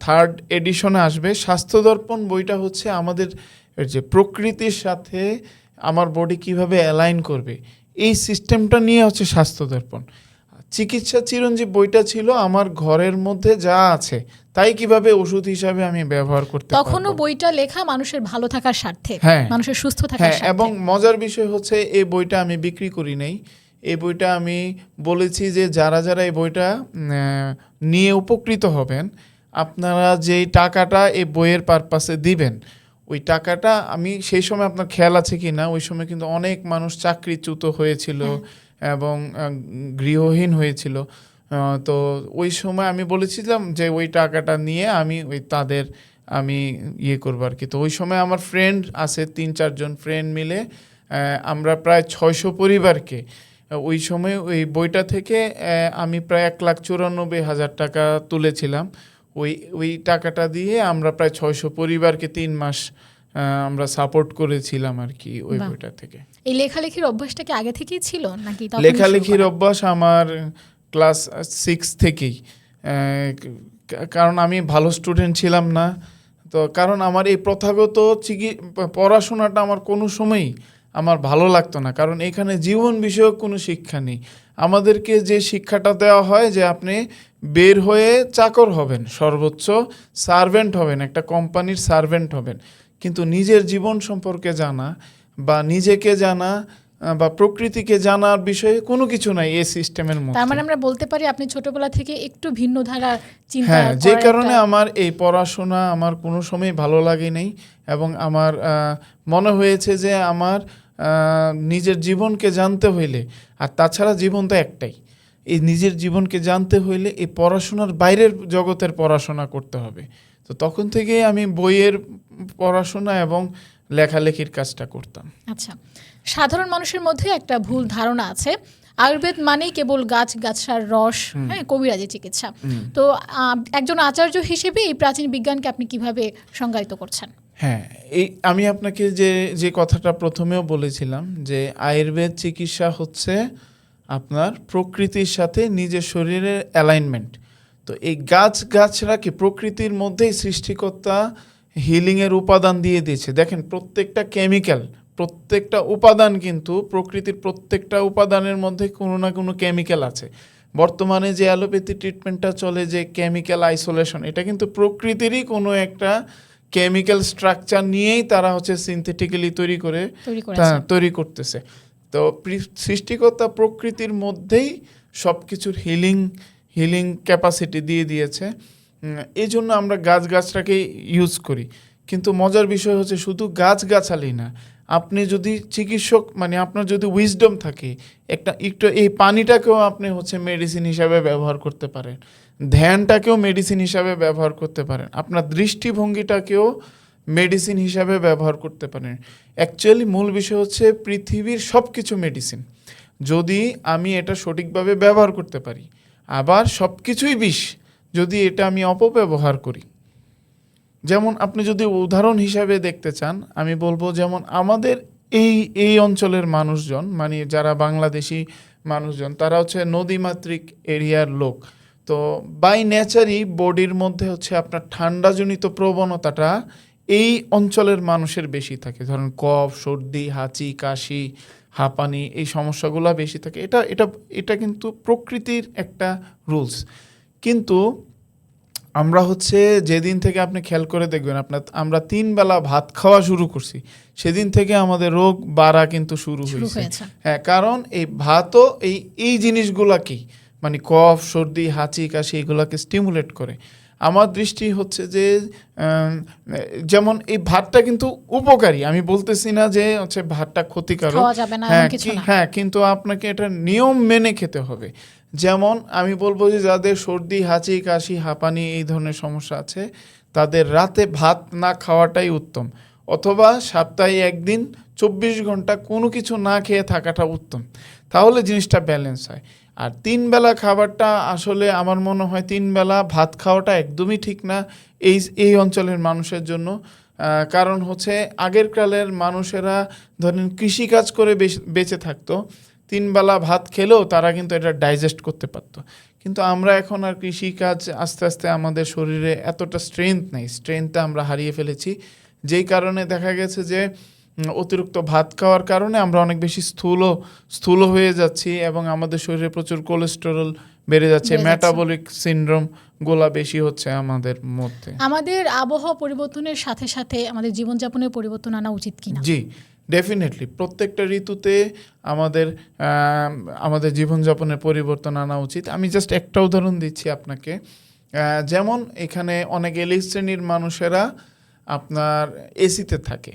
3rd এডিশনে আসবে। স্বাস্থ্য দর্পণ বইটা হচ্ছে আমাদের যে প্রকৃতির সাথে আমার বডি কিভাবে অ্যালাইন করবে, এই সিস্টেমটা নিয়ে হচ্ছে স্বাস্থ্য দর্পণ। চিকিৎসা চিরঞ্জীব বইটা ছিল আমার ঘরের মধ্যে যা আছে তাই কিভাবে ওষুধ হিসাবে আমি ব্যবহার করতে পারবো। তখনও বইটা লেখা মানুষের ভালো থাকার স্বার্থে, হ্যাঁ, মানুষের সুস্থ থাকার হ্যাঁ, স্বার্থে। এবং মজার বিষয় হচ্ছে এই বইটা আমি বিক্রি করি নাই। এই বইটা আমি বলেছি যে যারা এই বইটা নিয়ে উপকৃত হবেন, আপনারা যেই টাকাটা এই বইয়ের পারপাসে দিবেন, ওই টাকাটা আমি সেই সময় আপনার খেয়াল আছে কি না, ওই সময় কিন্তু অনেক মানুষ চাকরিচ্যুত হয়েছিল এবং গৃহহীন হয়েছিল। তো ওই সময় আমি বলেছিলাম যে ওই টাকাটা নিয়ে আমি তাদের ইয়ে করবো আর কি। তো ওই সময় আমার ফ্রেন্ড আছে 3-4 জন ফ্রেন্ড মিলে আমরা প্রায় 600 পরিবারকে ওই সময় ওই বইটা থেকে আমি প্রায় 1,94,000 টাকা তুলেছিলাম। ওই টাকাটা দিয়ে আমরা প্রায় 600 পরিবারকে 3 মাস আমরা সাপোর্ট করেছিলাম আর কি ওই বইটা থেকে। এই লেখালেখির অভ্যাসটা কি আগে থেকেই ছিল নাকি? লেখালেখির অভ্যাস আমার ক্লাস 6 থেকেই, কারণ আমি ভালো স্টুডেন্ট ছিলাম না। তো কারণ আমার এই প্রথাগত পড়াশোনাটা আমার কোনো সময়ই আমার ভালো লাগতো না, কারণ এখানে জীবন বিষয়ক কোনো শিক্ষা নেই। আমাদেরকে যে শিক্ষাটা দেওয়া হয় যে আপনি বের হয়ে চাকর হবেন, সর্বোচ্চ সার্ভেন্ট হবেন, একটা কোম্পানির সার্ভেন্ট হবেন, কিন্তু নিজের জীবন সম্পর্কে জানা, বা নিজেকে জানা বা প্রকৃতিকে জানার বিষয়ে কোনো কিছু নাই এই সিস্টেমের তার মধ্যে। মানে আমরা বলতে পারি আপনি ছোটবেলা থেকে একটু ভিন্ন ধারা চিন্তা হ্যাঁ, যে করার কারণে একটা- আমার এই পড়াশোনা আমার কোনো সময় ভালো লাগে নাই, এবং আমার মনে হয়েছে যে আমার নিজের জীবনকে জানতে হইলে, আর তাছাড়া জীবন তো একটাই, এই নিজের জীবনকে জানতে হইলে এই পড়াশোনার বাইরের জগতের পড়াশোনা করতে হবে। তো তখন থেকে আমি বইয়ের পড়াশোনা এবং লেখালেখির কাজটা করতাম। আচ্ছা, সাধারণ মানুষের মধ্যে একটা ভুল ধারণা আছে আয়ুর্বেদ মানেই কেবল গাছগাছার রস, হ্যাঁ, কবিরাজি চিকিৎসা। তো একজন আচার্য হিসেবে এই প্রাচীন বিজ্ঞানকে আপনি কিভাবে সংজ্ঞায়িত করছেন? হ্যাঁ, এই আমি আপনাকে যে কথাটা প্রথমেও বলেছিলাম যে আয়ুর্বেদ চিকিৎসা হচ্ছে আপনার প্রকৃতির সাথে নিজের শরীরের অ্যালাইনমেন্ট। তো এই গাছগাছরা কি প্রকৃতির মধ্যেই সৃষ্টিকর্তা হিলিংয়ের উপাদান দিয়ে দিয়েছে। দেখেন, প্রত্যেকটা কেমিক্যাল, প্রত্যেকটা উপাদান কিন্তু প্রকৃতির প্রত্যেকটা উপাদানের মধ্যে কোনো না কোনো কেমিক্যাল আছে। বর্তমানে যে অ্যালোপ্যাথি ট্রিটমেন্টটা চলে, যে কেমিক্যাল আইসোলেশন, এটা কিন্তু প্রকৃতিরই কোনো একটা কেমিক্যাল স্ট্রাকচার নিয়েই তারা হচ্ছে সিনথেটিক্যালি তৈরি করতেছে। তো সৃষ্টিকর্তা প্রকৃতির মধ্যেই সব কিছুর হিলিং ক্যাপাসিটি দিয়ে দিয়েছে। এই জন্য আমরা গাছগাছটাকে ইউজ করি। কিন্তু মজার বিষয় হচ্ছে শুধু গাছগাছালি না, আপনি যদি চিকিৎসক, মানে আপনার যদি উইজডম থাকে, একটু এই পানিটাকেও আপনি হচ্ছে মেডিসিন হিসাবে ব্যবহার করতে পারেন, ধ্যানটাকেও মেডিসিন হিসাবে ব্যবহার করতে পারেন, আপনার দৃষ্টিভঙ্গিটাকেও মেডিসিন হিসাবে ব্যবহার করতে পারেন। অ্যাকচুয়ালি মূল বিষয় হচ্ছে পৃথিবীর সব কিছু মেডিসিন, যদি আমি এটা সঠিকভাবে ব্যবহার করতে পারি। আবার সব কিছুই বিষ যদি এটা আমি অপব্যবহার করি। যেমন আপনি যদি উদাহরণ হিসাবে দেখতে চান, আমি বলবো যেমন আমাদের এই অঞ্চলের মানুষজন, মানে যারা বাংলাদেশি মানুষজন, তারা হচ্ছে নদীমাতৃক এরিয়ার লোক। তো বাই নেচারই বডির মধ্যে হচ্ছে আপনার ঠান্ডাজনিত প্রবণতাটা এই অঞ্চলের মানুষের বেশি থাকে। ধরেন কফ, সর্দি, হাঁচি, কাশি, হাঁপানি, এই সমস্যাগুলো বেশি থাকে। এটা কিন্তু প্রকৃতির একটা রুলস। কিন্তু আমরা হচ্ছে যেদিন থেকে আপনি খেয়াল করে দেখবেন আমরা 3 বেলা ভাত খাওয়া শুরু করছি, সেদিন থেকে আমাদের রোগ বাড়া কিন্তু শুরু হয়েছে। হ্যাঁ, কারণ এই ভাতও এই জিনিসগুলা কি, মানে কফ, সর্দি, হাঁচি, কাশি, এগুলাকে স্টিমুলেট করে। আমার দৃষ্টি হচ্ছে যে যেমন এই ভাতটা কিন্তু উপকারী, আমি বলতেছি না যে হচ্ছে ভাতটা ক্ষতিকারক, হ্যাঁ, কিন্তু আপনাকে এটা নিয়ম মেনে খেতে হবে। যেমন আমি বলবো যে যাদের সর্দি, হাঁচি, কাশি, হাঁপানি এই ধরনের সমস্যা আছে, তাদের রাতে ভাত না খাওয়াটাই উত্তম, অথবা সপ্তাহে একদিন 24 ঘন্টা কোনো কিছু না খেয়ে থাকাটা উত্তম। তাহলে জিনিসটা ব্যালেন্স হয়। আর 3 বেলা খাবারটা আসলে আমার মনে হয় 3 বেলা ভাত খাওয়াটা একদমই ঠিক না এই অঞ্চলের মানুষের জন্য। কারণ হচ্ছে আগের কালের মানুষেরা ধরেন কৃষিকাজ করে বেঁচে থাকতো, 3 বেলা ভাত খেলেও তারা কিন্তু এটা ডাইজেস্ট করতে পারতো। কিন্তু আমরা এখন আর কৃষিকাজ আস্তে আস্তে আমাদের শরীরে এতটা স্ট্রেংথ নেই, স্ট্রেংথটা আমরা হারিয়ে ফেলেছি। যেই কারণে দেখা গেছে যে অতিরিক্ত ভাত খাওয়ার কারণে আমরা অনেক বেশি স্থূল হয়ে যাচ্ছি, এবং আমাদের শরীরে প্রচুর কোলেস্টেরল বেড়ে যাচ্ছে, মেটাবলিক সিনড্রোম গোলা বেশি হচ্ছে আমাদের মধ্যে। আমাদের আবহাওয়া পরিবর্তনের সাথে সাথে আমাদের জীবনযাপনের পরিবর্তন আনা উচিত কিনা? জি, ডেফিনেটলি প্রত্যেকটা ঋতুতে আমাদের জীবনযাপনের পরিবর্তন আনা উচিত। আমি জাস্ট একটা উদাহরণ দিচ্ছি আপনাকে। যেমন এখানে অনেক এলিট শ্রেণীর মানুষেরা আপনার এসিতে থাকে।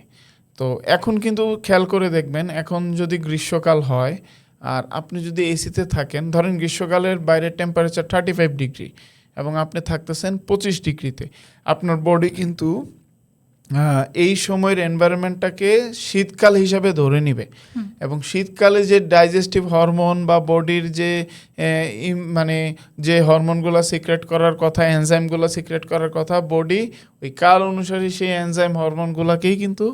তো এখন কিন্তু খেয়াল করে দেখবেন, এখন যদি গ্রীষ্মকাল হয় আর আপনি যদি এসিতে থাকেন, ধরেন গ্রীষ্মকালের বাইরের টেম্পারেচার 35 ডিগ্রি এবং আপনি থাকতেছেন 25 ডিগ্রিতে, আপনার বডি কিন্তু এই সময়ের এনভায়রনমেন্টটাকে শীতকাল হিসাবে ধরে নিবে, এবং শীতকালে যে ডাইজেস্টিভ হরমোন বা বডির যে মানে যে হরমোনগুলো সিক্রেট করার কথা, এনজাইমগুলো সিক্রেট করার কথা, বডি ওই কাল অনুসারে সেই এনজাইম হরমোনগুলোকেই কিন্তু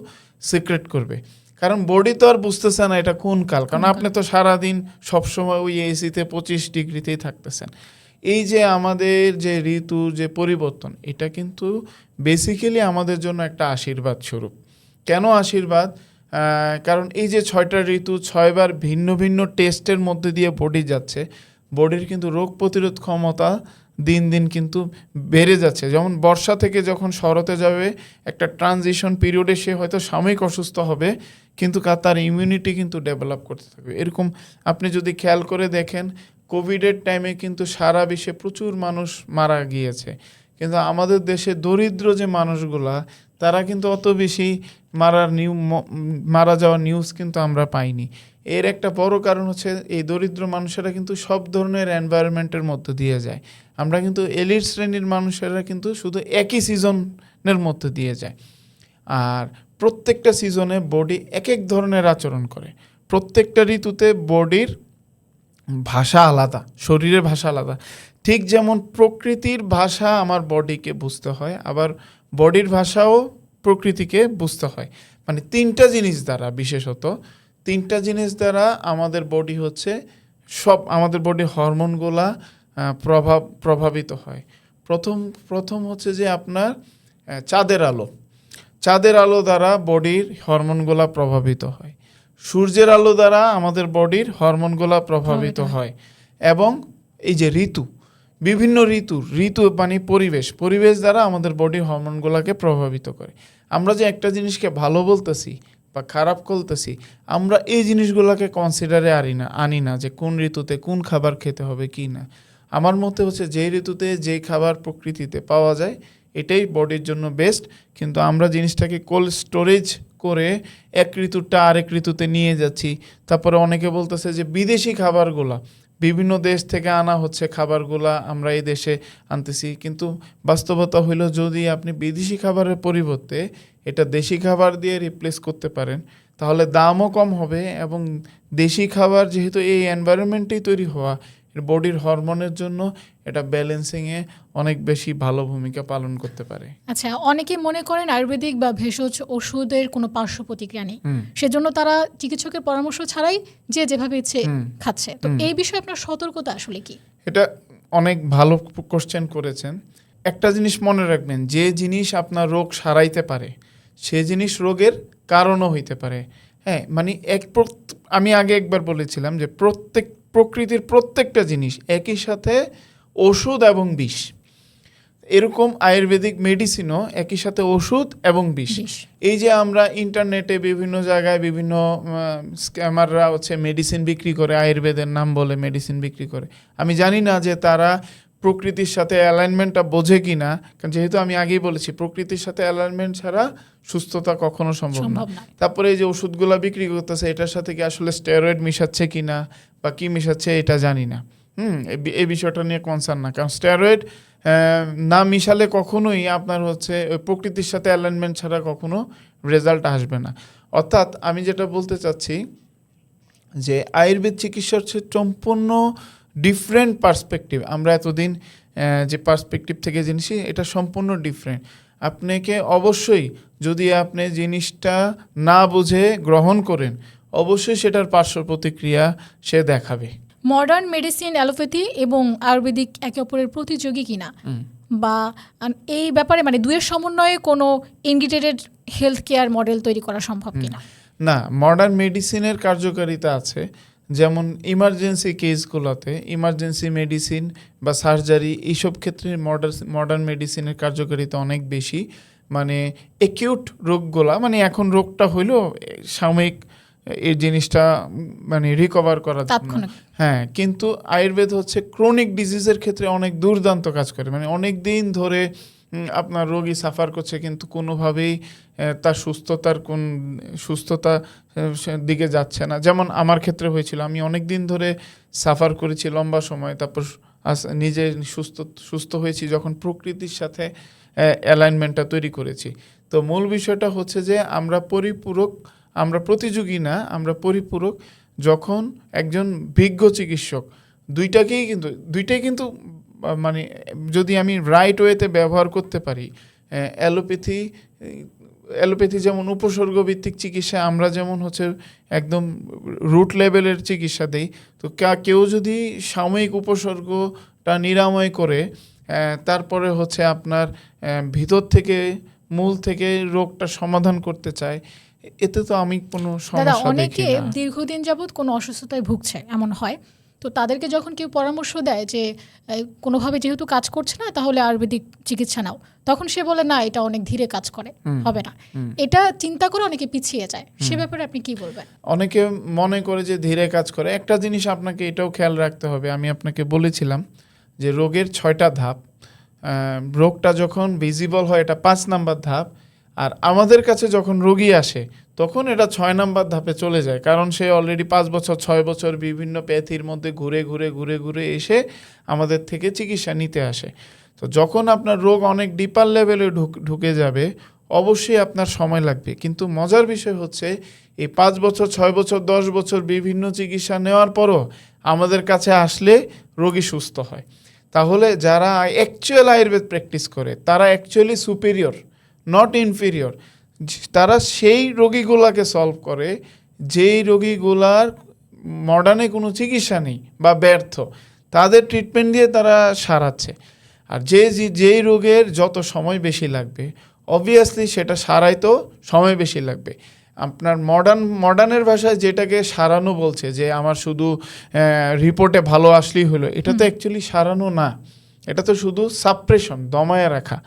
সিক্রেট করবে। কারণ বডি তো আর বুঝতেছে না এটা কোন কাল, কারণ আপনি তো সারাদিন সবসময় ওই এসিতে 25 ডিগ্রিতেই থাকতেছেন। এই যে আমাদের যে ঋতু যে পরিবর্তন, এটা কিন্তু বেসিক্যালি আমাদের জন্য একটা আশীর্বাদ স্বরূপ। কেন আশীর্বাদ? কারণ এই যে 6টা ঋতু 6বার ভিন্ন ভিন্ন টেস্টের মধ্যে দিয়ে বডি যাচ্ছে, বডির কিন্তু রোগ প্রতিরোধ ক্ষমতা দিন দিন কিন্তু বেড়ে যাচ্ছে। যেমন বর্ষা থেকে যখন শরতে যাবে, একটা ট্রানজিশন পিরিয়ডে সে হয়তো সাময়িক অসুস্থ হবে, কিন্তু তার ইমিউনিটি কিন্তু ডেভেলপ করতে থাকবে। এরকম আপনি যদি খেয়াল করে দেখেন, কোভিডের টাইমে কিন্তু সারা বিশ্বে প্রচুর মানুষ মারা গিয়েছে, কিন্তু আমাদের দেশে দরিদ্র যে মানুষগুলা, তারা কিন্তু অত বেশি মারা যাওয়ার নিউজ কিন্তু আমরা পাইনি। এর একটা বড় কারণ হচ্ছে এই দরিদ্র মানুষেরা কিন্তু সব ধরনের এনভায়রনমেন্টের মধ্য দিয়ে যায়। আমরা কিন্তু এলিট শ্রেণীর মানুষেরা কিন্তু শুধু একই সিজনের মধ্যে দিয়ে যায়। আর প্রত্যেকটা সিজনে বডি এক এক ধরনের আচরণ করে। প্রত্যেকটা ঋতুতে বডির ভাষা আলাদা, শরীরের ভাষা আলাদা। ঠিক যেমন প্রকৃতির ভাষা আমার বডিকে বুঝতে হয়, আবার বডির ভাষাও প্রকৃতিকে বুঝতে হয়। মানে তিনটা জিনিস দ্বারা, বিশেষত তিনটা জিনিস দ্বারা আমাদের বডি হচ্ছে আমাদের বডির হরমোনগুলা প্রভাবিত হয়। প্রথম হচ্ছে যে আপনার চাঁদের আলো দ্বারা বডির হরমোনগুলা প্রভাবিত হয়। সূর্যের আলো দ্বারা আমাদের বডির হরমোনগুলা প্রভাবিত হয়। এবং এই যে বিভিন্ন ঋতু মানে পরিবেশ দ্বারা আমাদের বডির হরমোনগুলোকে প্রভাবিত করে। আমরা যে একটা জিনিসকে ভালো বলতেছি বা খারাপ করতেছি, আমরা এই জিনিসগুলোকে কনসিডারে আনি না যে কোন ঋতুতে কোন খাবার খেতে হবে কি না। আমার মতে হচ্ছে যে ঋতুতে যেই খাবার প্রকৃতিতে পাওয়া যায় এটাই বডির জন্য বেস্ট। কিন্তু আমরা জিনিসটাকে কোল্ড স্টোরেজ করে এক ঋতুটা আরেক ঋতুতে নিয়ে যাচ্ছি। তারপরে অনেকে বলতেছে যে বিদেশি খাবারগুলা, বিভিন্ন দেশ থেকে আনা হচ্ছে খাবারগুলা, আমরা এই দেশে আনতেছি। কিন্তু বাস্তবতা হইল, যদি আপনি বিদেশি খাবারের পরিবর্তে এটা দেশি খাবার দিয়ে রিপ্লেস করতে পারেন, তাহলে দামও কম হবে। এবং দেশি খাবার যেহেতু এই এনভায়রনমেন্টেই তৈরি হওয়া, বডির হরমোনের জন্য এটা ব্যালেন্সিংয়ে অনেক বেশি ভালো ভূমিকা পালন করতে পারে। আচ্ছা, অনেকে মনে করেন আয়ুর্বেদিক বা ভেষজ ওষুধের কোনো পার্শ্ব প্রতিক্রিয়া নেই, সেজন্য তারা চিকিৎসকের পরামর্শ ছাড়াই যে যেভাবে ইচ্ছে খাচ্ছে। তো এই বিষয়ে আপনার সতর্কতা আসলে কি? এটা অনেক ভালো কোশ্চেন করেছেন। একটা জিনিস মনে রাখবেন, যে জিনিস আপনার রোগ সারাইতে পারে সে জিনিস রোগের কারণও হইতে পারে। হ্যাঁ, মানে আমি আগে একবার বলেছিলাম যে প্রকৃতির প্রত্যেকটা জিনিস একই সাথে ওষুধ এবং বিষ। এরকম আয়ুর্বেদিক মেডিসিনও একই সাথে ওষুধ এবং বিষ। এই যে আমরা ইন্টারনেটে বিভিন্ন জায়গায় বিভিন্ন স্ক্যামাররা হচ্ছে মেডিসিন বিক্রি করে, আয়ুর্বেদের নাম বলে মেডিসিন বিক্রি করে। আমি জানি না যে তারা প্রকৃতির সাথে অ্যালাইনমেন্টটা বোঝে কি না, কারণ যেহেতু আমি আগেই বলেছি প্রকৃতির সাথে অ্যালাইনমেন্ট ছাড়া সুস্থতা কখনো সম্ভব না। তারপরে এই যে ওষুধগুলো বিক্রি করতেছে, এটার সাথে কি আসলে স্টেরয়েড মিশাচ্ছে কি না বা কি মিশাচ্ছে এটা জানি না। এই বিষয়টা নিয়ে কনসার্ন না, কারণ স্টেরয়েড না মিশালে কখনোই আপনার হচ্ছে প্রকৃতির সাথে অ্যালাইনমেন্ট ছাড়া কখনো রেজাল্ট আসবে না। অর্থাৎ আমি যেটা বলতে চাচ্ছি যে আয়ুর্বেদ চিকিৎসা হচ্ছে সম্পূর্ণ ডিফারেন্ট পার্সপেক্টিভ। আমরা এতদিন যে পার্সপেক্টিভ থেকে জিনিসই, এটা সম্পূর্ণ ডিফারেন্ট। আপনাকে অবশ্যই, যদি আপনি জিনিসটা না বুঝে গ্রহণ করেন, অবশ্যই সেটার পার্শ্ব প্রতিক্রিয়া সে দেখাবে। মডার্ন মেডিসিন, অ্যালোপ্যাথি এবং আয়ুর্বেদিক একে অপরের প্রতিযোগী কিনা, বা এই ব্যাপারে মানে দুয়ের সমন্বয়ে কোনো ইন্টিগ্রেটেড হেলথ কেয়ার মডেল তৈরি করা সম্ভব কিনা? না, মডার্ন মেডিসিনের কার্যকারিতা আছে। যেমন ইমার্জেন্সি কেসগুলোতে ইমার্জেন্সি মেডিসিন বা সার্জারি, এইসব ক্ষেত্রে মডার্ন মেডিসিনের কার্যকারিতা অনেক বেশি। মানে অ্যাকিউট রোগগুলা, মানে এখন রোগটা হইলো সাময়িক, এই জিনিসটা মানে রিকভার করার জন্য। হ্যাঁ, কিন্তু আয়ুর্বেদ হচ্ছে ক্রনিক ডিজিজের ক্ষেত্রে অনেক দুর্দান্ত কাজ করে। মানে অনেক দিন ধরে আপনার রোগী সাফার করছে, কিন্তু কোনোভাবেই তার সুস্থতা দিকে যাচ্ছে না। যেমন আমার ক্ষেত্রে হয়েছিল, আমি অনেক দিন ধরে সাফার করেছি লম্বা সময়, তারপর নিজে সুস্থ হয়েছি যখন প্রকৃতির সাথে অ্যালাইনমেন্টটা তৈরি করেছি। তো মূল বিষয়টা হচ্ছে যে আমরা প্রতিযোগী না, আমরা পরিপূরক। যখন একজন বিজ্ঞ চিকিৎসক দুইটাই কিন্তু মানে যদি আমি রাইট ওয়েতে ব্যবহার করতে পারি, অ্যালোপ্যাথি যেমন উপসর্গ ভিত্তিক চিকিৎসা, আমরা যেমন হচ্ছে একদম রুট লেভেলের চিকিৎসা দেই। তো কেউ যদি সাময়িক উপসর্গটা নিরাময় করে তারপরে হচ্ছে আপনার ভিতর থেকে মূল থেকে রোগটা সমাধান করতে চায়, এতে তো আমি কোনো সমস্যা দেখি না। অনেকে দীর্ঘদিন যাবৎ কোনো অসুস্থতায় ভুগছে এমন হয়, তো তাদেরকে যখন কেউ পরামর্শ দেয় যে কোনোভাবে যেহেতু কাজ করছে না তাহলে আয়ুর্বেদিক চিকিৎসা নাও, তখন সে বলে না এটা অনেক ধীরে কাজ করে, হবে না। এটা চিন্তা করে অনেকে পিছিয়ে যায়। সে ব্যাপারে আপনি কি বলবেন? অনেকে মনে করে যে ধীরে কাজ করে। একটা জিনিস আপনাকে এটাও খেয়াল রাখতে হবে, আমি আপনাকে বলেছিলাম যে রোগের 6টা ধাপ। রোগটা যখন ভিজিবল হয় এটা 5 নাম্বার ধাপ, আর আমাদের কাছে যখন রোগী আসে তখন এটা 6 নাম্বার ধাপে চলে যায়, কারণ সে অলরেডি 5 বছর 6 বছর বিভিন্ন প্যাথির মধ্যে ঘুরে ঘুরে ঘুরে ঘুরে এসে আমাদের থেকে চিকিৎসা নিতে আসে। তো যখন আপনার রোগ অনেক ডিপার লেভেলে ঢুকে যাবে অবশ্যই আপনার সময় লাগবে। কিন্তু মজার বিষয় হচ্ছে এই 5 বছর 6 বছর 10 বছর বিভিন্ন চিকিৎসা নেওয়ার পরও আমাদের কাছে আসলে রোগী সুস্থ হয়। তাহলে যারা অ্যাকচুয়াল আয়ুর্বেদ প্র্যাকটিস করে তারা অ্যাকচুয়ালি সুপিরিয়র, নট ইনফিরিয়র। তারা সেই রোগীগুলাকে সলভ করে যেই রোগীগুলার মডার্নে কোনো চিকিৎসা নেই বা ব্যর্থ, তাদের ট্রিটমেন্ট দিয়ে তারা সারাচ্ছে। আর যেই রোগের যত সময় বেশি লাগবে অবভিয়াসলি সেটা সারাইতেও সময় বেশি লাগবে। আপনার মডার্নের ভাষায় যেটাকে সারানো বলছে, যে আমার শুধু রিপোর্টে ভালো আসলেই হলো, এটা তো অ্যাকচুয়ালি সারানো না, এটা তো শুধু সাপ্রেশন, দমায় রাখা।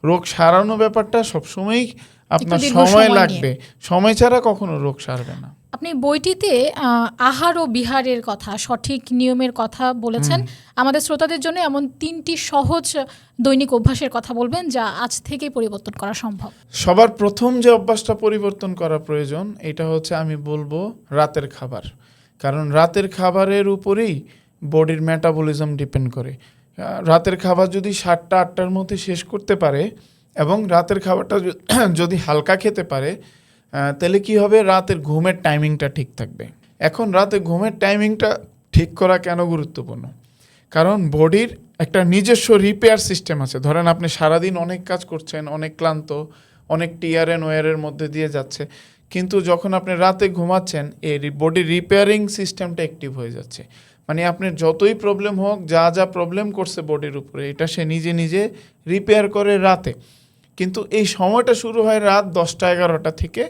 রোগ সারানো ব্যাপারটা সবসময়ই আপনার দীর্ঘ সময় সময় লাগবে, সময় ছাড়া কখনো রোগ সারবে না। আপনি বইটিতে আহার ও বিহারের কথা, সঠিক নিয়মের কথা বলেছেন। আমাদের শ্রোতাদের জন্য এমন 3টি সহজ দৈনিক অভ্যাসের কথা বলবেন যা আজ থেকে পরিবর্তন করা সম্ভব। সবার প্রথম যে অভ্যাসটা পরিবর্তন করা প্রয়োজন এটা হচ্ছে, আমি বলবো রাতের খাবার। কারণ রাতের খাবারের উপরেই বডির মেটাবলিজম ডিপেন্ড করে। রাতের খাবার যদি 7টা 8টার মধ্যে শেষ করতে পারে এবং রাতের খাবারটা যদি হালকা খেতে পারে, তাহলে কি হবে, রাতের ঘুমের টাইমিংটা ঠিক থাকবে। এখন রাতে ঘুমের টাইমিংটা ঠিক করা কেন গুরুত্বপূর্ণ? কারণ বডির একটা নিজস্ব রিপেয়ার সিস্টেম আছে। ধরেন আপনি সারাদিন অনেক কাজ করছেন, অনেক ক্লান্ত, অনেক টিয়ার অ্যান্ড ওয়ারের মধ্যে দিয়ে যাচ্ছে, কিন্তু যখন আপনি রাতে ঘুমাচ্ছেন এই বডির রিপেয়ারিং সিস্টেমটা অ্যাক্টিভ হয়ে যাচ্ছে। মানে আপনার যতই প্রবলেম হোক, যা যা প্রবলেম করছে বডির উপরে, এটা সে নিজে নিজে রিপেয়ার করে রাতে। কিন্তু এই সময়টা শুরু হয় রাত 10টা 11টা থেকে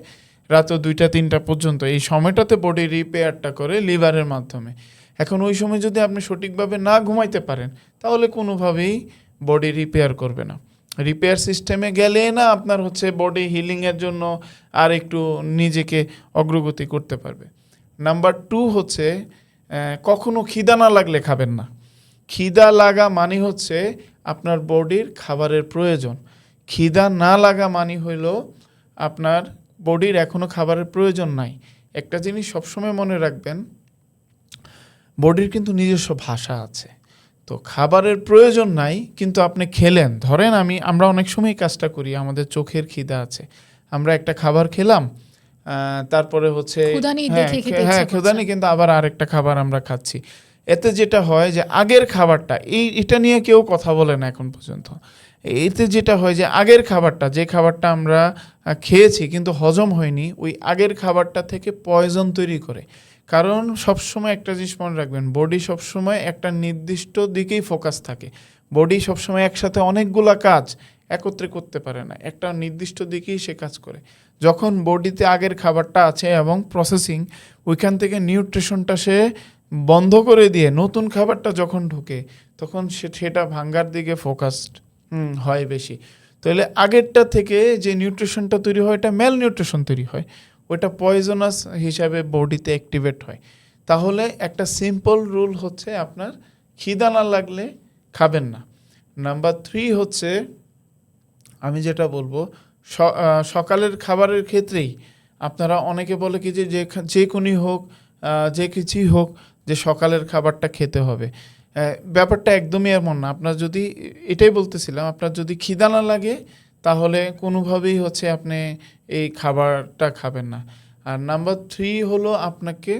রাত 2টা 3টা পর্যন্ত। এই সময়টাতে বডি রিপেয়ারটা করে লিভারের মাধ্যমে। এখন ওই সময় যদি আপনি সঠিকভাবে না ঘুমাইতে পারেন তাহলে কোনোভাবেই বডি রিপেয়ার করবে না। রিপেয়ার সিস্টেমে গেলে না আপনার হচ্ছে বডি হিলিংয়ের জন্য আর একটু নিজেকে অগ্রগতি করতে পারবে। নাম্বার 2 হচ্ছে কখনো খিদা না লাগলে খাবেন না। খিদা লাগা মানে হচ্ছে আপনার বডির খাবারের প্রয়োজন। খিদা না লাগা মানে হইল আপনার বডির এখনো খাবারের প্রয়োজন নাই। একটা জিনিস সবসময় মনে রাখবেন, বডির কিন্তু নিজস্ব ভাষা আছে। তো খাবারের প্রয়োজন নাই কিন্তু আপনি খেলেন, ধরেন আমরা অনেক সময় কাজটা করি, আমাদের চোখের খিদা আছে, আমরা একটা খাবার খেলাম, তারপরে হচ্ছে ক্ষুধা নেই কিন্তু আবার আরেকটা খাবার আমরা খাচ্ছি। এতে যেটা হয় যে আগের খাবারটা, এটা নিয়ে কেউ কথা বলে না এখন পর্যন্ত। এতে যেটা হয় যে আগের খাবারটা, যে খাবারটা আমরা খেয়েছি কিন্তু হজম হয়নি, ওই আগের খাবারটা থেকে পয়জন তৈরি করে। কারণ সবসময় একটা জিনিস মনে রাখবেন, বডি সবসময় একটা নির্দিষ্ট দিকেই ফোকাস থাকে। বডি সবসময় একসাথে অনেকগুলা কাজ একত্রে করতে পারে না, একটা নির্দিষ্ট দিকেই সে কাজ করে। যখন বডিতে আগের খাবারটা আছে এবং প্রসেসিং, ওইখান থেকে নিউট্রিশনটা সে বন্ধ করে দিয়ে নতুন খাবারটা যখন ঢোকে তখন সেটা ভাঙ্গার দিকে ফোকাসড হয় বেশি। তাহলে আগেরটা থেকে যে নিউট্রিশনটা তৈরি হয় এটা ম্যাল নিউট্রিশন তৈরি হয়, ওটা পয়জনাস হিসাবে বডিতে অ্যাক্টিভেট হয়। তাহলে একটা সিম্পল রুল হচ্ছে আপনার খিদা না লাগলে খাবেন না। নাম্বার 3 হচ্ছে, আমি যেটা বলবো, সকালের খাবারের ক্ষেত্রেই আপনারা অনেকে বলে কি যে কোনই হোক, যে কিছুই হোক, যে সকালের খাবারটা খেতে হবে। ব্যাপারটা একদমই এমন না। আপনার যদি, এটাই বলতেছিলাম, আপনার যদি খিদা না লাগে তাহলে কোনোভাবেই হচ্ছে আপনি এই খাবারটা খাবেন না। আর নাম্বার 3 হলো আপনাকে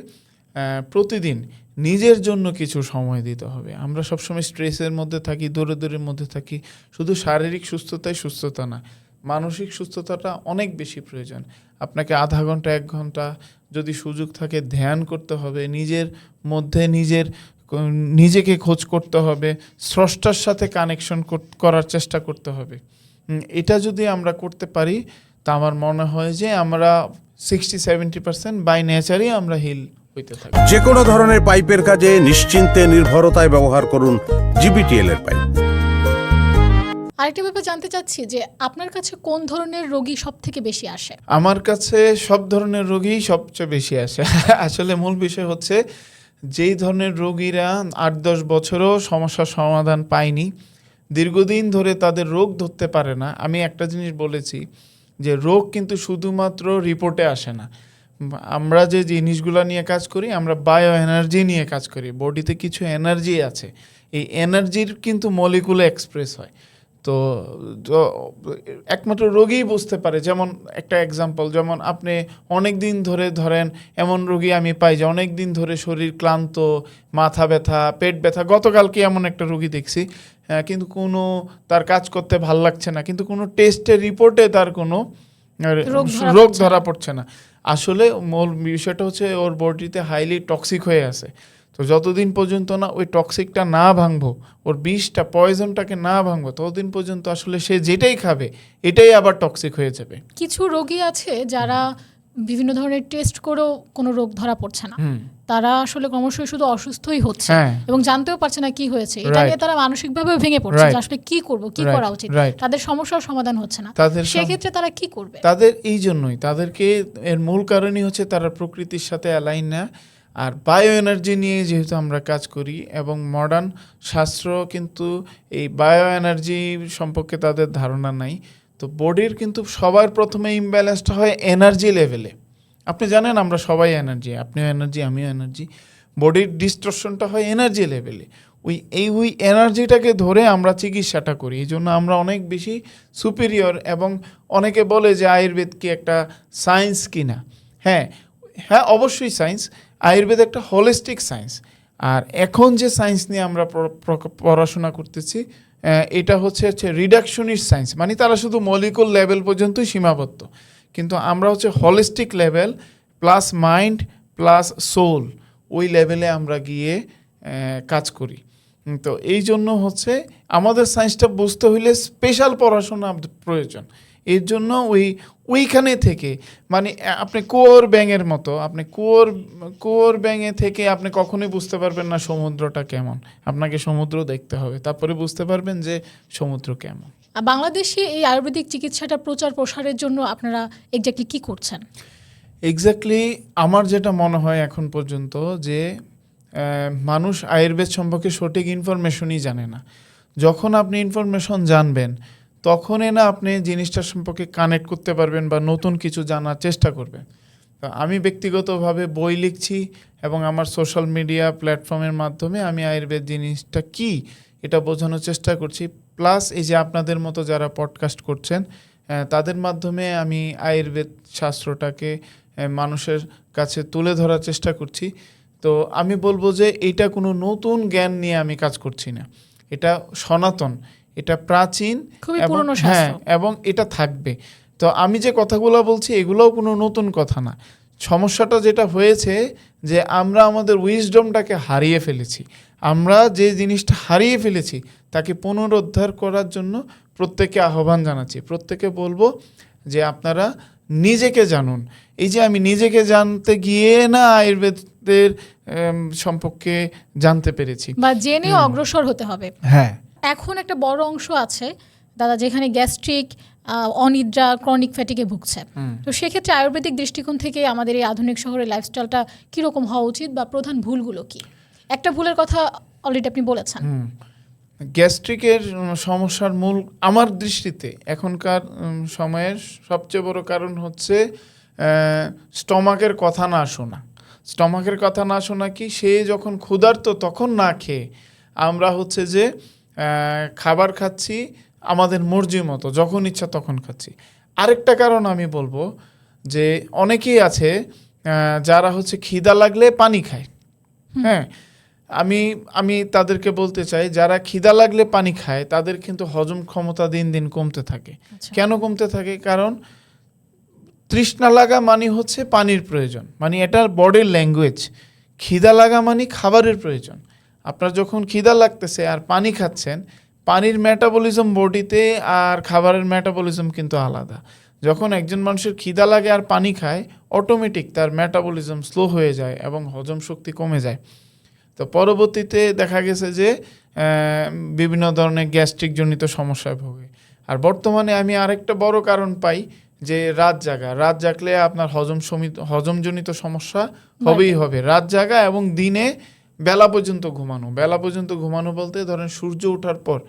প্রতিদিন নিজের জন্য কিছু সময় দিতে হবে। আমরা সবসময় স্ট্রেসের মধ্যে থাকি, দৌড়ের মধ্যে থাকি। শুধু শারীরিক সুস্থতাই সুস্থতা না, মানসিক সুস্থতাটা অনেক বেশি প্রয়োজন। আপনাকে আধা ঘন্টা 1 ঘন্টা যদি সুযোগ থাকে ধ্যান করতে হবে, নিজের মধ্যে নিজেকে খোঁজ করতে হবে, স্রষ্টার সাথে কানেকশন করার চেষ্টা করতে হবে। এটা যদি আমরা করতে পারি তা আমার মনে হয় যে আমরা 60-70% বাই নেচারই আমরা হিল হইতে থাকে। যে কোনো ধরনের পাইপের কাজে নিশ্চিন্তে নির্ভরতায় ব্যবহার করুন জিবিটিএল এর পাইপ। আরেকটা ব্যাপার জানতে চাচ্ছি যে আপনার কাছে কোন ধরনের রোগী সব থেকে বেশি আসে? আমার কাছে সব ধরনের রোগী সবচেয়ে বেশি আসে। আসলে মূল বিষয় হচ্ছে যেই ধরনের রোগীরা 8-10 বছরও সমস্যার সমাধান পায়নি, দীর্ঘদিন ধরে তাদের রোগ ধরতে পারে না। আমি একটা জিনিস বলেছি যে রোগ কিন্তু শুধুমাত্র রিপোর্টে আসে না। আমরা যে জিনিসগুলো নিয়ে কাজ করি, আমরা বায়ো এনার্জি নিয়ে কাজ করি। বডিতে কিছু এনার্জি আছে, এই এনার্জির কিন্তু মলিকুলে এক্সপ্রেস হয়। তো একমাত্র রোগীই বুঝতে পারে। যেমন একটা এক্সাম্পল, যেমন আপনি অনেক দিন ধরে ধরেন এমন রোগী আমি পাই যে অনেক দিন ধরে শরীর ক্লান্ত, মাথা ব্যথা, পেট ব্যথা। গতকালকে এমন একটা রোগী দেখছি, কিন্তু কোনো তার কাজ করতে ভাল লাগছে না, কিন্তু কোনো টেস্টের রিপোর্টে তার কোনো রোগ ধরা পড়ছে না। আসলে মূল বিষয়টা হচ্ছে ওর বডিতে হাইলি টক্সিক হয়ে আছে। তো যতদিন পর্যন্ত না ওই টক্সিকটা না ভাঙবো, ওর বিষটা পয়জনটাকে না ভাঙবো, ততদিন পর্যন্ত আসলে সে যেটাই খাবে এটাই আবার টক্সিক হয়ে যাবে। কিছু রোগী আছে যারা বিভিন্ন ধরনের টেস্ট করেও কোনো রোগ ধরা পড়ছে না, তারা আসলে ক্রমশই শুধু অসুস্থই হচ্ছে এবং জানতেও পারছে না কি হয়েছে। এটা নিয়ে তারা মানসিকভাবে ভেঙে পড়ছে যে আসলে কি করব, কি করা উচিত, তাদের সমস্যার সমাধান হচ্ছে না। সেক্ষেত্রে তারা কি করবে? তাদের এই জন্যই তাদেরকে এর মূল কারণই হচ্ছে তারা প্রকৃতির সাথে অ্যালাইন না। আর বায়ো এনার্জি নিয়ে যেহেতু আমরা কাজ করি এবং মডার্ন শাস্ত্র কিন্তু এই বায়ো এনার্জি সম্পর্কে তাদের ধারণা নাই। তো বডির কিন্তু সবার প্রথমে ইমব্যালেন্সটা হয় এনার্জি লেভেলে। আপনি জানেন আমরা সবাই এনার্জি, আপনিও এনার্জি, আমিও এনার্জি। বডির ডিস্টরশনটা হয় এনার্জি লেভেলে। ওই এনার্জিটাকে ধরে আমরা চিকিৎসাটা করি। এই জন্য আমরা অনেক বেশি সুপিরিয়র। এবং অনেকে বলে যে আয়ুর্বেদ কি একটা সায়েন্স কিনা। হ্যাঁ, অবশ্যই সায়েন্স। আয়ুর্বেদ একটা হোলিস্টিক সায়েন্স। আর এখন যে সায়েন্স নিয়ে আমরা পড়াশোনা করতেছি, এটা হচ্ছে রিডাকশনিস্ট সায়েন্স। মানে তারা শুধু মলিকুল লেভেল পর্যন্তই সীমাবদ্ধ, কিন্তু আমরা হচ্ছে holistic level plus mind plus soul, ওই লেভেলে আমরা গিয়ে কাজ করি। তো এই জন্য হচ্ছে আমাদের সায়েন্সটা বুঝতে হইলে স্পেশাল পড়াশোনা প্রয়োজন। এর জন্য ওইখানে থেকে, মানে আপনি কুয়োর ব্যাঙের মতো, আপনি কুয়োর ব্যাঙে থেকে আপনি কখনোই বুঝতে পারবেন না সমুদ্রটা কেমন। আপনাকে সমুদ্র দেখতে হবে, তারপরে বুঝতে পারবেন যে সমুদ্র কেমন। বাংলাদেশে এই আয়ুর্বেদিক চিকিৎসাটা প্রচার প্রসারের জন্য আপনারা এক্স্যাক্টলি কি করছেন? এক্স্যাক্টলি আমার যেটা মনে হয় এখন পর্যন্ত যে মানুষ আয়ুর্বেদ সম্পর্কে সঠিক ইনফরমেশনই জানে না। যখন আপনি ইনফরমেশন জানবেন তখনই না আপনি জিনিসটার সম্পর্কে কানেক্ট করতে পারবেন বা নতুন কিছু জানার চেষ্টা করবেন। তো আমি ব্যক্তিগতভাবে বই লিখছি এবং আমার সোশ্যাল মিডিয়া প্ল্যাটফর্মের মাধ্যমে আমি আয়ুর্বেদ জিনিসটা কি এটা বোঝানোর চেষ্টা করছি। প্লাস এই যে আপনাদের মতো যারা পডকাস্ট করছেন তাদের মাধ্যমে আমি আয়ুর্বেদ শাস্ত্রটাকে মানুষের কাছে তুলে ধরার চেষ্টা করছি। তো আমি বলবো যে এটা কোনো নতুন জ্ঞান নিয়ে আমি কাজ করছি না, এটা সনাতন, এটা প্রাচীন, এবং এটা থাকবে। তো আমি যে কথাগুলো বলছি এগুলোও কোনো নতুন কথা না। সমস্যাটা যেটা হয়েছে যে আমরা আমাদের উইজডমটাকে হারিয়ে ফেলেছি। আমরা যে জিনিসটা হারিয়ে ফেলেছি তাকে পুনরুদ্ধার করার জন্য প্রত্যেককে আহ্বান জানাচ্ছি। প্রত্যেকে বলবো যে আপনারা নিজেকে জানুন। এই যে আমি নিজেকে জানতে গিয়ে না আয়ুর্বেদের সম্পর্কে জানতে পেরেছি, বা জেনে অগ্রসর হতে হবে। হ্যাঁ, এখন একটা বড় অংশ আছে দাদা যেখানে গ্যাস্ট্রিক, অনিদ্রা, ক্রনিক ফ্যাটিকে ভুগছে। তো সেক্ষেত্রে আয়ুর্বেদিক দৃষ্টিকোণ থেকে আমাদের এই আধুনিক শহরের লাইফস্টাইলটা কীরকম হওয়া উচিত বা প্রধান ভুলগুলো কি? একটা ভুলের কথা অলরেডি আপনি বলেছেন। গ্যাস্ট্রিকের সমস্যার মূল আমার দৃষ্টিতে এখনকার সময়ের সবচেয়ে বড় কারণ হচ্ছে স্টমাকের কথা না শোনা। স্টমাকের কথা না শোনা কি, সে যখন ক্ষুধার্ত তখন না খেয়ে আমরা হচ্ছে যে খাবার খাচ্ছি আমাদের মর্জি মতো, যখন ইচ্ছা তখন খাচ্ছি। আরেকটা কারণ আমি বলবো যে অনেকেই আছে যারা হচ্ছে খিদা লাগলে পানি খায়। হ্যাঁ, আমি তাদেরকে বলতে চাই যারা খিদা লাগলে পানি খায় তাদের কিন্তু হজম ক্ষমতা দিন দিন কমতে থাকে। কেন কমতে থাকে? কারণ তৃষ্ণা লাগা মানে হচ্ছে পানির প্রয়োজন, মানে এটার বডির ল্যাঙ্গুয়েজ। খিদা লাগা মানে খাবারের প্রয়োজন। আপনার যখন খিদা লাগতেছে আর পানি খাচ্ছেন, পানির মেটাবলিজম বডিতে আর খাবারের মেটাবলিজম কিন্তু আলাদা। যখন একজন মানুষের খিদা লাগে আর পানি খায়, অটোমেটিক তার মেটাবলিজম স্লো হয়ে যায় এবং হজম শক্তি কমে যায়। তো পরবর্তীতে দেখা গেছে যে বিভিন্ন ধরনের গ্যাস্ট্রিক জনিত সমস্যায় ভোগে। আর বর্তমানে আমি আরেকটা বড় কারণ পাই যে রাত জাগলে আপনার হজমজনিত সমস্যা হবেই হবে। রাত জাগা এবং দিনে বেলা পর্যন্ত ঘুমানো বলতে ধরেন সূর্য ওঠার পর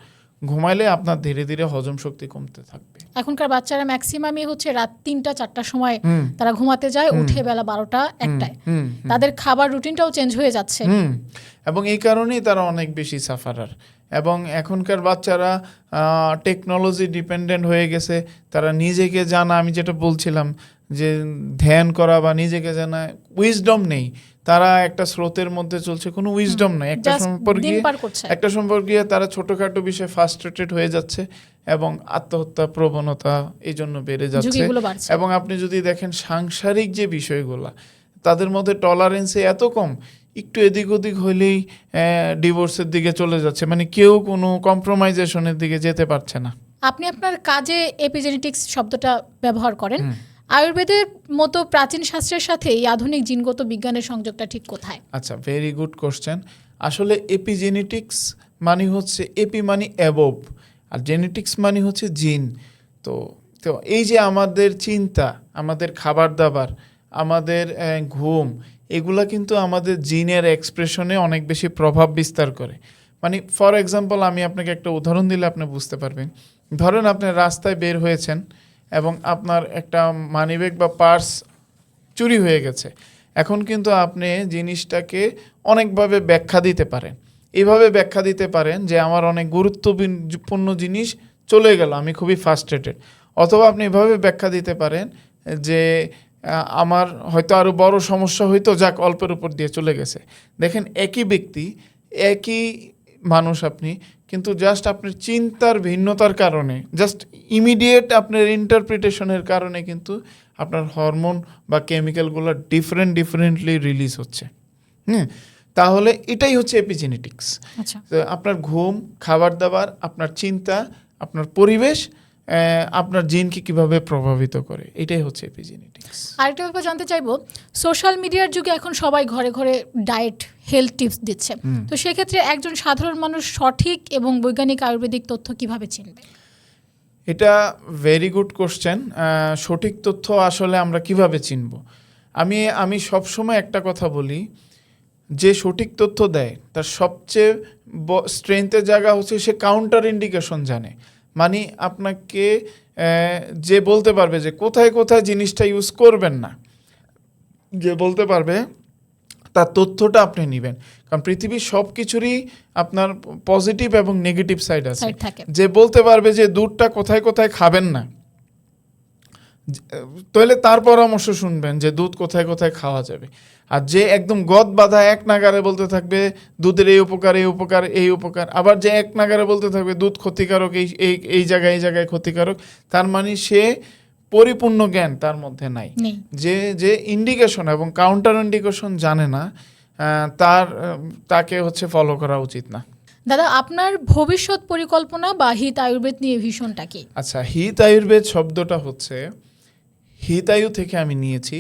ঘুমাইলে আপনার ধীরে ধীরে হজম শক্তি কমতে থাকবে। এখনকার বাচ্চারা ম্যাক্সিমামই হচ্ছে রাত 3টা-4টার সময় তারা ঘুমাতে যায়, উঠে বেলা 12টা-1টায়। তাদের খাবার রুটিনটাও চেঞ্জ হয়ে যাচ্ছে। এবং এই কারণেই তারা অনেক বেশি সাফারার। এবং এখনকার বাচ্চারা টেকনোলজি ডিপেন্ডেন্ট হয়ে গেছে। তারা নিজেকে জানা, আমি যেটা বলছিলাম যে ধ্যান করা বা নিজেকে জানা, উইজডম নেই। তারা একটা স্রোতের মধ্যে চলছে, কোনো উইজডম নেই। একটা সম্পর্কে তারা ছোটখাটো বিষয়ে ফ্রাস্ট্রেটেড হয়ে যাচ্ছে এবং আত্মহত্যা প্রবণতা এই জন্য বেড়ে যাচ্ছে। এবং আপনি যদি দেখেন সাংসারিক যে বিষয়গুলো, তাদের মধ্যে টলারেন্সে এত কম, একটু এদিক ওদিক হইলেই ডিভোর্সের দিকে চলে যাচ্ছে, মানে কেউ কোনো কম্প্রোমাইজেশনের দিকে যেতে পারছে না। আপনি আপনার কাজে এপিজেনেটিক্স শব্দটা ব্যবহার করেন। আয়ুর্বেদের মতো প্রাচীন শাস্ত্রের সাথে এই আধুনিক জিনগত বিজ্ঞানের সংযোগটা ঠিক কোথায়? আচ্ছা, ভেরি গুড কোশ্চেন। আসলে এপিজেনেটিক্স মানে হচ্ছে, এপি মানে অ্যাবভ, আর জেনেটিক্স মানে হচ্ছে জিন। তো এই যে আমাদের চিন্তা, আমাদের খাবার দাবার, আমাদের ঘুম, এগুলা কিন্তু আমাদের জিনের এক্সপ্রেশনে অনেক বেশি প্রভাব বিস্তার করে। মানে ফর এক্সাম্পল, আমি আপনাকে একটা উদাহরণ দিলে আপনি বুঝতে পারবেন। ধরেন আপনি রাস্তায় বের হয়েছেন এবং আপনার একটা মানিব্যাগ বা পার্স চুরি হয়ে গেছে। এখন কিন্তু আপনি জিনিসটাকে অনেকভাবে ব্যাখ্যা দিতে পারেন। এইভাবে ব্যাখ্যা দিতে পারেন যে আমার অনেক গুরুত্বপূর্ণ জিনিস চলে গেল, আমি খুবই ফ্রাস্ট্রেটেড। অথবা আপনি এভাবে ব্যাখ্যা দিতে পারেন যে আমার হয়তো আরও বড় সমস্যা হইতো, যাক অল্পের উপর দিয়ে চলে গেছে। দেখেন, একই ব্যক্তি, একই মানুষ আপনি, কিন্তু জাস্ট আপনার চিন্তার ভিন্নতার কারণে, জাস্ট ইমিডিয়েট আপনার ইন্টারপ্রিটেশনের কারণে কিন্তু আপনার হরমোন বা কেমিক্যালগুলো ডিফারেন্টলি রিলিজ হচ্ছে। তাহলে এটাই হচ্ছে এপিজেনেটিক্স। আপনার ঘুম, খাবার দাবার, আপনার চিন্তা, আপনার পরিবেশ আপনার জিনকে কিভাবে প্রভাবিত করে, এটাই হচ্ছে এপিজেনেটিক্স। আরেকটা ব্যাপার জানতে চাইবো, সোশ্যাল মিডিয়ার যুগে এখন সবাই ঘরে ঘরে ডায়েট, হেলথ টিপস দিচ্ছে। তো সেক্ষেত্রে একজন সাধারণ মানুষ সঠিক এবং বৈজ্ঞানিক আয়ুর্বেদিক তথ্য কিভাবে চিনবে? এটা ভেরি গুড কোশ্চেন। সঠিক তথ্য আসলে আমরা কিভাবে চিনব? আমি সবসময় একটা কথা বলি, যে সঠিক তথ্য দেয় তার সবচেয়ে স্ট্রেংথের জায়গা হচ্ছে সে কাউন্টার ইন্ডিকেশন জানে। মানে আপনাকে যে বলতে পারবে যে কোথায় কোথায় জিনিসটা ইউজ করবেন না, যে বলতে পারবে, তার তথ্যটা আপনি নেবেন। কারণ পৃথিবীর সব কিছুরই আপনার পজিটিভ এবং নেগেটিভ সাইড আছে। যে বলতে পারবে যে দুধটা কোথায় কোথায় খাবেন না, তাহলে তার পরামর্শ শুনবেন যে দুধ কোথায় কোথায় খাওয়া যাবে। আর যে একদম গদ বাঁধা এক নাগারে বলতে থাকবে দুধের এই উপকার এই উপকার এই উপকার, আবার যে এক নাগারে বলতে থাকবে দুধ ক্ষতিকারক, এই জায়গায় ক্ষতিকারক, তার মানে সে পরিপূর্ণ জ্ঞান তার মধ্যে নাই। যে ইন্ডিকেশন এবং কাউন্টার ইন্ডিকেশন জানে না, তাকে হচ্ছে ফলো করা উচিত না। দাদা, আপনার ভবিষ্যৎ পরিকল্পনা বা হিত আয়ুর্বেদ নিয়ে ভীষণটা কি? আচ্ছা, হিত আয়ুর্বেদ শব্দটা হচ্ছে হিতায়ু থেকে আমি নিয়েছি।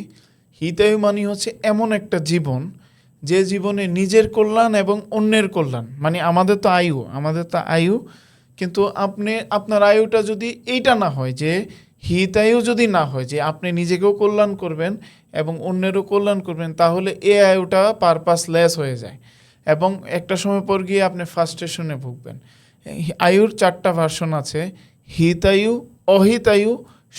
হিতায়ু মানে হচ্ছে এমন একটা জীবন, যে জীবনে নিজের কল্যাণ এবং অন্যের কল্যাণ, মানে আমাদের তো আয়ু, কিন্তু আপনার আয়ুটা যদি এইটা না হয়, যে হিতায়ু যদি না হয় যে আপনি নিজেকেও কল্যাণ করবেন এবং অন্যেরও কল্যাণ করবেন, তাহলে এই আয়ুটা পারপাসলেস হয়ে যায় এবং একটা সময় পর গিয়ে আপনি ফ্রাস্ট্রেশনে ভুগবেন। আয়ুর 4টা ভার্সন আছে: হিতায়ু, অহিতায়ু,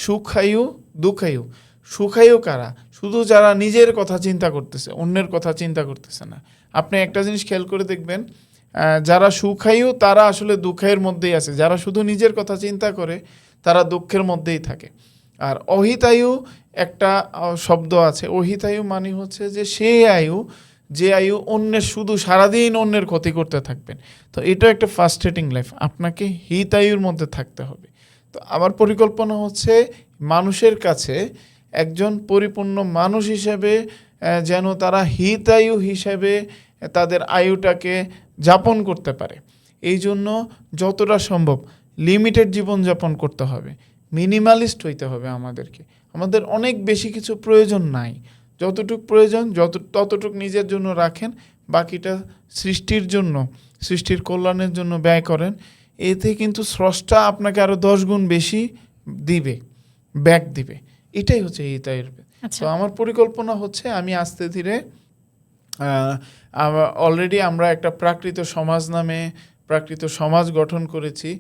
সুখায়ু, দুঃখায়ু। সুখায়ু কারা? শুধু যারা নিজের কথা চিন্তা করতেছে, অন্যের কথা চিন্তা করতেছে না। আপনি একটা জিনিস খেয়াল করে দেখবেন, যারা সুখায়ু তারা আসলে দুঃখের মধ্যেই আছে। যারা শুধু নিজের কথা চিন্তা করে তারা দুঃখের মধ্যেই থাকে। আর অহিতায়ু একটা শব্দ আছে। অহিতায়ু মানে হচ্ছে যে সেই আয়ু, যে আয়ু অন্যের, শুধু সারাদিন অন্যের ক্ষতি করতে থাকবেন। তো এটা একটা ফ্রাস্ট্রেটিং লাইফ। আপনাকে হিতায়ুর মধ্যে থাকতে হবে। তো আমার পরিকল্পনা হচ্ছে মানুষের কাছে একজন পরিপূর্ণ মানুষ হিসেবে যেন তারা হিতায়ু হিসেবে তাদের আয়ুটাকে যাপন করতে পারে। এই জন্য যতটা সম্ভব লিমিটেড জীবনযাপন করতে হবে। মিনিমালিস্ট হইতে হবে আমাদেরকে। আমাদের অনেক বেশি কিছু প্রয়োজন নাই, যতটুক প্রয়োজন ততটুক নিজের জন্য রাখেন, বাকিটা সৃষ্টির জন্য, সৃষ্টির কল্যাণের জন্য ব্যয় করেন। এতে কিন্তু স্রষ্টা আপনাকে আরও 10 গুণ বেশি দিবে, ব্যাক দিবে। এটাই হচ্ছে হিতায়ের। আচ্ছা। তো আমার পরিকল্পনা হচ্ছে আমি আস্তে ধীরে অলরেডি আমরা একটা প্রাকৃত সমাজ নামে প্রাকৃত সমাজ গঠন করেছি,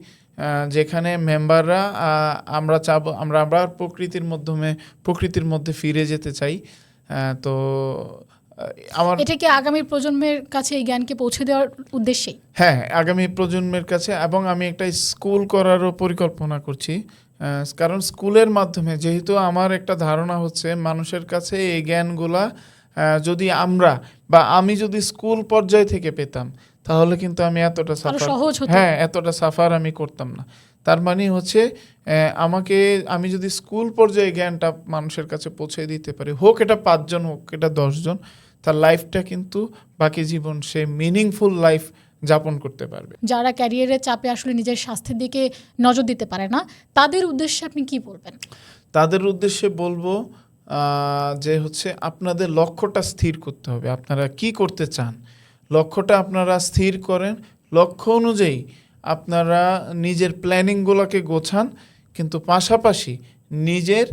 যেখানে মেম্বাররা আমরা চাবো আমরা আবার প্রকৃতির মধ্যে ফিরে যেতে চাই। তো আমার এটা কি আগামী প্রজন্মের কাছে এই জ্ঞানকে পৌঁছে দেওয়ার উদ্দেশ্যেই? হ্যাঁ, আগামী প্রজন্মের কাছে, এবং আমি একটা স্কুল করারও পরিকল্পনা করছি। কারণ স্কুলের মাধ্যমে, যেহেতু আমার একটা ধারণা হচ্ছে মানুষের কাছে এই জ্ঞানগুলা যদি আমি যদি স্কুল পর্যায় থেকে পেতাম, তাহলে কিন্তু আমি এতটা সহজ হতো। এতটা সাফার আমি করতাম না। তার মানে হচ্ছে আমি যদি স্কুল পর্যায়ে জ্ঞানটা মানুষের কাছে পৌঁছে দিতে পারি, হোক এটা 5 জন, হোক এটা 10 জন, তার লাইফটা কিন্তু বাকি জীবন সে মিনিংফুল লাইফ যাপন করতে পারবে। যারা ক্যারিয়ারের চাপে আসলে নিজের স্বাস্থ্যের দিকে নজর দিতে পারে না, তাদের উদ্দেশ্যে আপনি কি বলবেন? তাদের উদ্দেশ্যে বলবো যে হচ্ছে আপনাদের লক্ষ্যটা স্থির করতে হবে। আপনারা কি করতে চান, লক্ষ্যটা আপনারা স্থির করেন, লক্ষ্য অনুযায়ী আপনারা নিজের প্ল্যানিংগুলোকে গোছান, কিন্তু পাশাপাশি নিজের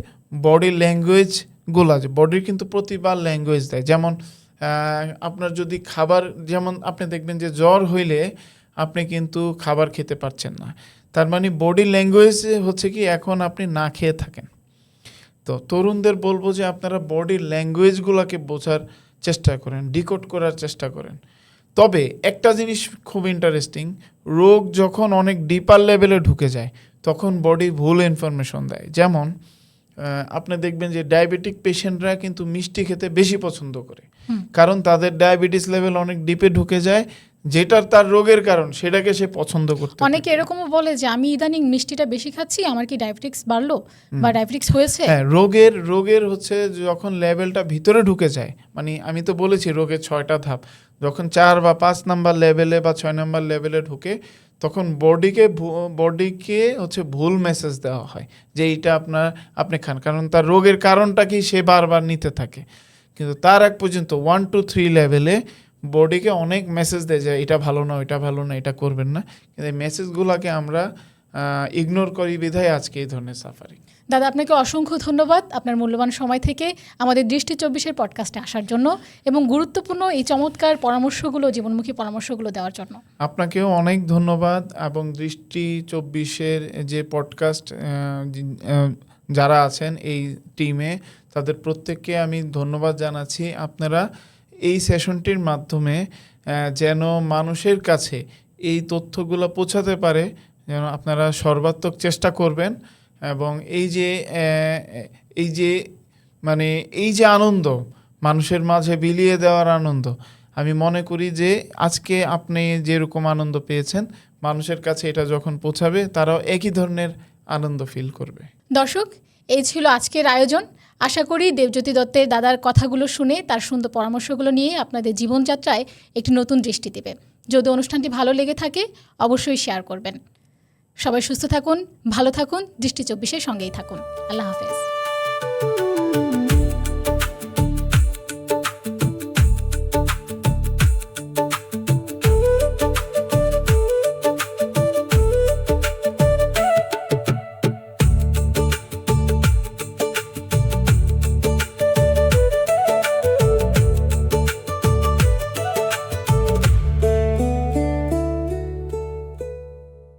বডি ল্যাঙ্গুয়েজগুলো, বডির কিন্তু প্রতিবার ল্যাঙ্গুয়েজ দেয়। যেমন আপনার যদি খাবার, যেমন আপনি দেখবেন যে জ্বর হইলে আপনি কিন্তু খাবার খেতে পারছেন না, তার মানে বডি ল্যাঙ্গুয়েজ হচ্ছে কি এখন আপনি না খেয়ে থাকেন। তো তরুণদের বলবো যে আপনারা বডি ল্যাঙ্গুয়েজগুলোকে বোঝার চেষ্টা করেন, ডিকোড করার চেষ্টা করেন। তবে একটা জিনিস খুব ইন্টারেস্টিং, রোগ যখন অনেক ডিপার লেভেলে ঢুকে যায় তখন বডি ভুল ইনফরমেশন দেয়। যেমন আপনি দেখবেন যে ডায়াবেটিক পেশেন্টরা কিন্তু মিষ্টি খেতে বেশি পছন্দ করে, কারণ তাদের ডায়াবেটিস লেভেল অনেক ডিপে ঢুকে যায়, যেটার তার রোগের কারণ সেটাকে সে পছন্দ করতে। অনেকে এরকমও বলে যে আমি ইদানিং মিষ্টিটা বেশি খাচ্ছি, আমার কি ডায়াবেটিক্স বাড়লো বা ডায়াবেটিক্স হয়েছে? হ্যাঁ, রোগের হচ্ছে যখন লেভেলটা ভিতরে ঢুকে যায়, মানে আমি তো বলেছি রোগের 6টা ধাপ, যখন 4 বা 5 নাম্বার লেভেলে বা 6 নাম্বার লেভেলে ঢুকে, তখন বডিকে হচ্ছে ভুল মেসেজ দেওয়া হয় যে এইটা আপনি খান, কারণ তার রোগের কারণটা কি সে বারবার নিতে থাকে। কিন্তু তার এক পর্যন্ত 1 to 3 লেভেলে বডিকে অনেক মেসেজ দেয় যে এটা ভালো না, ওইটা ভালো না, এটা করবেন না, কিন্তু এই মেসেজগুলোকে আমরা ইগনোর করি বিধায় আজকে এই ধরনের সাফারিং। দাদা, আপনাকে অসংখ্য ধন্যবাদ আপনার মূল্যবান সময় থেকে আমাদের দৃষ্টি 24-এর পডকাস্টে আসার জন্য এবং গুরুত্বপূর্ণ এই চমৎকার পরামর্শগুলো, জীবনমুখী পরামর্শগুলো দেওয়ার জন্য। আপনাকেও অনেক ধন্যবাদ, এবং দৃষ্টি 24-এর যে পডকাস্ট যারা আছেন এই টিমে, তাদের প্রত্যেককে আমি ধন্যবাদ জানাচ্ছি। আপনারা এই সেশনটির মাধ্যমে যেন মানুষের কাছে এই তথ্যগুলো পৌঁছাতে পারে, যেন আপনারা সর্বাত্মক চেষ্টা করবেন। এবং এই যে আনন্দ মানুষের মাঝে বিলিয়ে দেওয়ার আনন্দ, আমি মনে করি যে আজকে আপনি যেরকম আনন্দ পেয়েছেন, মানুষের কাছে এটা যখন পৌঁছাবে তারাও একই ধরনের আনন্দ ফিল করবে। দর্শক, এই ছিল আজকের আয়োজন। আশা করি দেবজ্যোতি দত্তের দাদার কথাগুলো শুনে, তার সুন্দর পরামর্শগুলো নিয়ে আপনাদের জীবনযাত্রায় একটি নতুন দৃষ্টি দেবে। যদি অনুষ্ঠানটি ভালো লেগে থাকে অবশ্যই শেয়ার করবেন। সবাই সুস্থ থাকুন, ভালো থাকুন, দৃষ্টি 24-এর সঙ্গেই থাকুন। আল্লাহ হাফেজ।